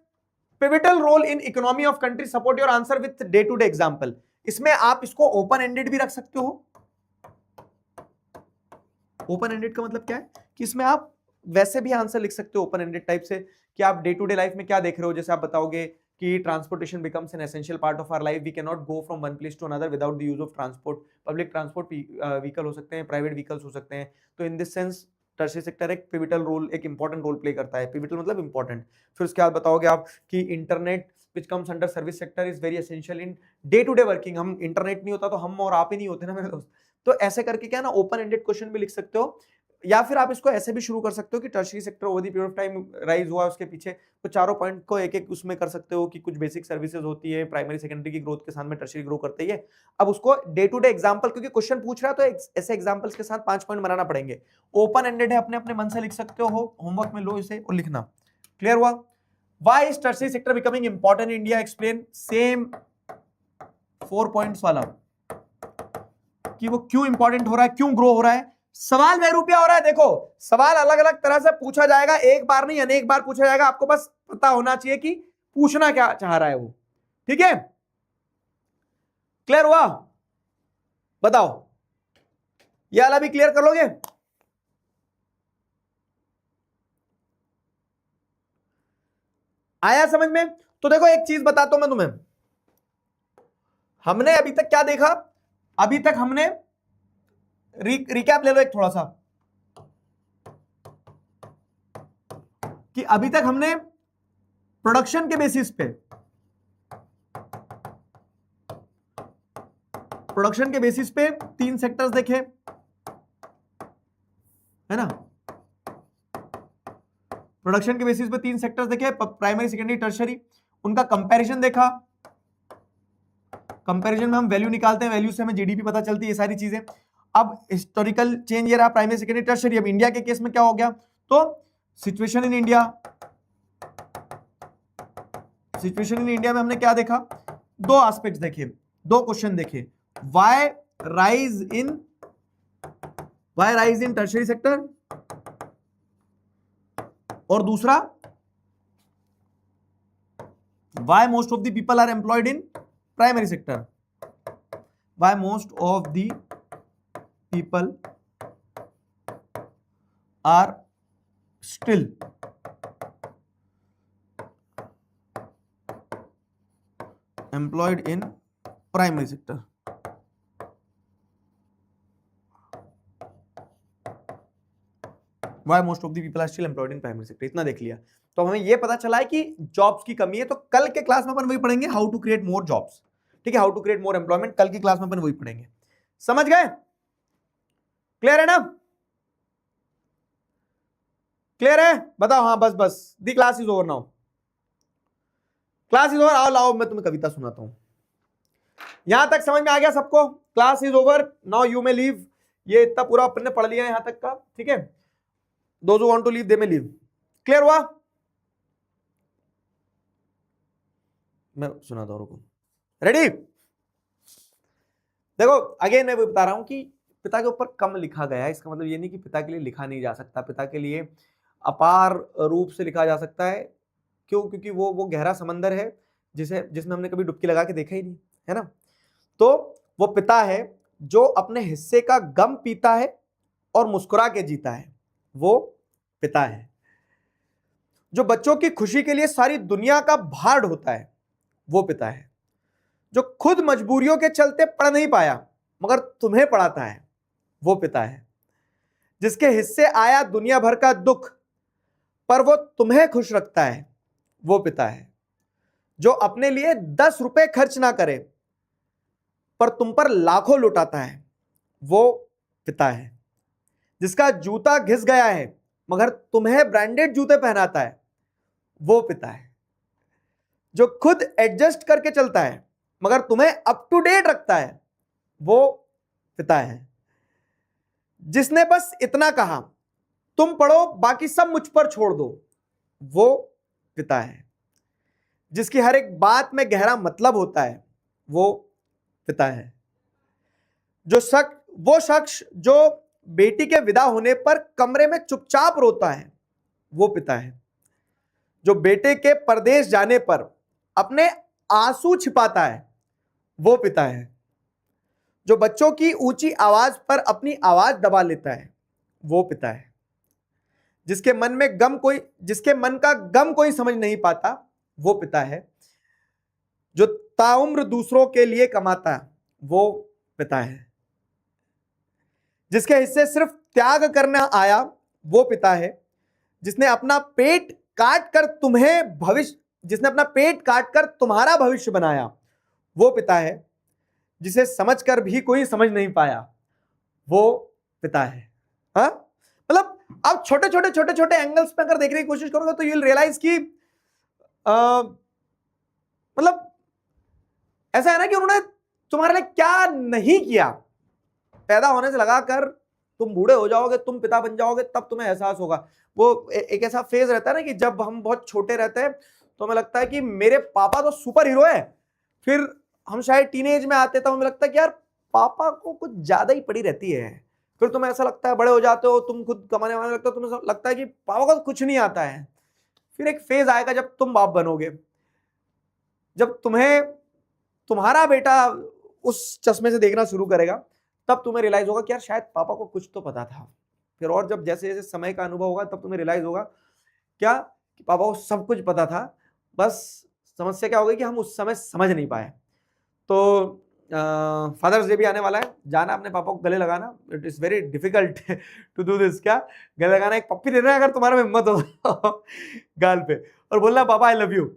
pivotal role in economy of country. Support your answer with day to day example. इसमें आप इसको ओपन एंडेड भी रख सकते हो। ओपन एंडेड का मतलब क्या है? कि इसमें आप वैसे भी आंसर लिख सकते हो ओपन एंडेड टाइप से, कि आप डे टू डे लाइफ में क्या देख रहे हो। जैसे आप बताओगे कि transportation becomes an essential part of our life, we can not go from one place to another without the use of transport. Public transport vehicle हो सकते हैं, प्राइवेट व्हीकल्स हो सकते हैं। तो in this sense tertiary sector एक pivotal role, एक important role play करता है। पिविटल मतलब इंपॉर्टेंट। फिर उसके बाद बताओगे आप कि internet which comes under service sector is very essential in day to day working. हम इंटरनेट नहीं होता तो हम और आप ही नहीं होते ना मेरे दोस्त। तो ऐसे करके क्या ना ओपन एंडेड क्वेश्चन भी लिख सकते हो, या फिर आप इसको ऐसे भी शुरू कर सकते हो कि tertiary sector over the period of time rise हुआ उसके पीछे, तो चारों पॉइंट को एक एक उसमें कर सकते हो कि कुछ बेसिक सर्विसेज होती है, प्राइमरी सेकेंडरी की ग्रोथ के साथ में टर्शियरी ग्रो करते ही है। अब उसको डे टू डे एग्जांपल, क्योंकि क्वेश्चन पूछ रहा है तो ऐसे एग्जांपल्स के साथ 5 पॉइंट बनाना पड़ेंगे। ओपन एंडेड है, अपने अपने मन से लिख सकते हो, होमवर्क में लो इसे और लिखना। क्लियर हुआ? Why is tertiary sector becoming important in India, explain. Same 4 points वाला कि वो क्यों इंपॉर्टेंट हो रहा है, क्यों ग्रो हो रहा है। सवाल बहुरूपिया हो रहा है। देखो सवाल अलग अलग तरह से पूछा जाएगा, एक बार नहीं अनेक बार पूछा जाएगा। आपको बस पता होना चाहिए कि पूछना क्या चाह रहा है वो। ठीक है, क्लियर हुआ? बताओ, ये वाला भी क्लियर कर लोगे? आया समझ में? तो देखो एक चीज बताता हूं मैं तुम्हें, हमने अभी तक क्या देखा? अभी तक हमने रिकैप ले लो एक थोड़ा सा, कि अभी तक हमने प्रोडक्शन के बेसिस पे, प्रोडक्शन के बेसिस पे 3 सेक्टर्स देखे, है ना? प्रोडक्शन के बेसिस पे 3 सेक्टर्स देखे, प्राइमरी सेकेंडरी टर्शियरी, उनका कंपैरिजन देखा। कंपैरिजन में हम वैल्यू निकालते हैं, वैल्यू से हमें जीडीपी पता चलती है, ये सारी चीजें। अब हिस्टोरिकल चेंज ये रहा प्राइमरी सेकेंडरी टर्शियरी। अब इंडिया के केस में क्या हो गया, तो situation in India, situation in India में हमने क्या देखा? 2 एस्पेक्ट्स देखे, 2 क्वेश्चन देखे। Why rise in tertiary sector, और दूसरा why most of the people are employed in primary sector, why most of the people are still employed in primary sector. Why most of the people are still employed in primary sector। इतना देख लिया तो हमें ये पता चला है कि जॉब्स की कमी है। तो कल के क्लास में अपन वही पढ़ेंगे, how to create more jobs. ठीक है, how to create more employment, कल की क्लास में अपन वही पढ़ेंगे। समझ गए? क्लियर है ना? क्लियर है? बताओ हाँ, बस बस the class is over now, class is over. आओ लाओ मैं तुम्हें कविता सुनाता हूं। यहां तक समझ में आ गया सबको? Class is over now, you may leave. ये इतना पूरा अपन ने पढ़ लिया यहां तक का। ठीक है, those who want to leave they may leave। Clear हुआ? मैं सुनाता हूं, रुको। रेडी? देखो अगेन मैं बता रहा हूं कि पिता के ऊपर कम लिखा गया है, इसका मतलब ये नहीं कि पिता के लिए लिखा नहीं जा सकता। पिता के लिए अपार रूप से लिखा जा सकता है। क्यों? क्योंकि वो गहरा समंदर है जिसमें हमने कभी डुबकी लगा के देखा ही नहीं, है ना? तो वो पिता है जो अपने हिस्से का गम पीता है और मुस्कुरा के जीता है, वो पिता है। जो बच्चों की खुशी के लिए सारी दुनिया का भार ढोता है, वो पिता है। जो खुद मजबूरियों के चलते पढ़ नहीं पाया मगर तुम्हें पढ़ाता है, वो पिता है। जिसके हिस्से आया दुनिया भर का दुख पर वो तुम्हें खुश रखता है, वो पिता है। जो अपने लिए 10 रुपए खर्च ना करे पर तुम पर लाखों लुटाता है, वो पिता है। जिसका जूता घिस गया है मगर तुम्हें ब्रांडेड जूते पहनाता है, वो पिता है। जो खुद एडजस्ट करके चलता है मगर तुम्हें अप टू डेट रखता है, वो पिता है। जिसने बस इतना कहा, तुम पढ़ो बाकी सब मुझ पर छोड़ दो, वो पिता है। जिसकी हर एक बात में गहरा मतलब होता है, वो पिता है। वो शख्स जो बेटी के विदा होने पर कमरे में चुपचाप रोता है, वो पिता है। जो बेटे के परदेश जाने पर अपने आंसू छिपाता है, वो पिता है। जो बच्चों की ऊंची आवाज पर अपनी आवाज दबा लेता है, वो पिता है। जिसके मन का गम कोई समझ नहीं पाता, वो पिता है। जो ताउम्र दूसरों के लिए कमाता है, वो पिता है। जिसके हिस्से सिर्फ त्याग करना आया वो पिता है जिसने अपना पेट काट कर तुम्हें भविष्य, जिसने अपना पेट काट कर तुम्हारा भविष्य बनाया। वो पिता है जिसे समझकर भी कोई समझ नहीं पाया। वो पिता है। हाँ, मतलब आप छोटे छोटे छोटे छोटे एंगल्स पे अगर देखने की कोशिश करोगे तो यू विल रियलाइज कि मतलब ऐसा है ना कि उन्होंने तुम्हारे लिए क्या नहीं किया। पैदा होने से लगाकर तुम बूढ़े हो जाओगे, तुम पिता बन जाओगे, तब तुम्हें एहसास होगा। वो एक ऐसा फेज रहता है ना कि जब हम बहुत छोटे रहते हैं तो हमें लगता है कि मेरे पापा तो सुपर हीरो है। फिर हम शायद टीनेज में आते तो हमें लगता है कि यार पापा को कुछ ज्यादा ही पड़ी रहती है। फिर तुम्हें ऐसा लगता है, बड़े हो जाते हो, तुम खुद कमाने वाने लगते हो, तुम्हें लगता है कि पापा को कुछ नहीं आता है। फिर एक फेज आएगा जब तुम बाप बनोगे, जब तुम्हें तुम्हारा बेटा उस चश्मे से देखना शुरू करेगा, तब तुम्हें रियलाइज होगा कि यार शायद पापा को कुछ तो पता था। फिर और जब जैसे जैसे समय का अनुभव होगा तब तुम्हें रियलाइज होगा क्या कि पापा को सब कुछ पता था, बस समस्या क्या हो गई कि हम उस समय समझ नहीं पाए। तो फादर्स डे भी आने वाला है, जाना अपने पापा को गले लगाना। It is very difficult to do this. क्या गले लगाना, एक पप्पी देना अगर तुम्हारे में हिम्मत हो गाल पे, और बोलना पापा आई लव यू।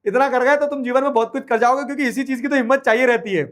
इतना कर गए तो तुम जीवन में बहुत कुछ कर जाओगे, क्योंकि इसी चीज की तो हिम्मत चाहिए रहती है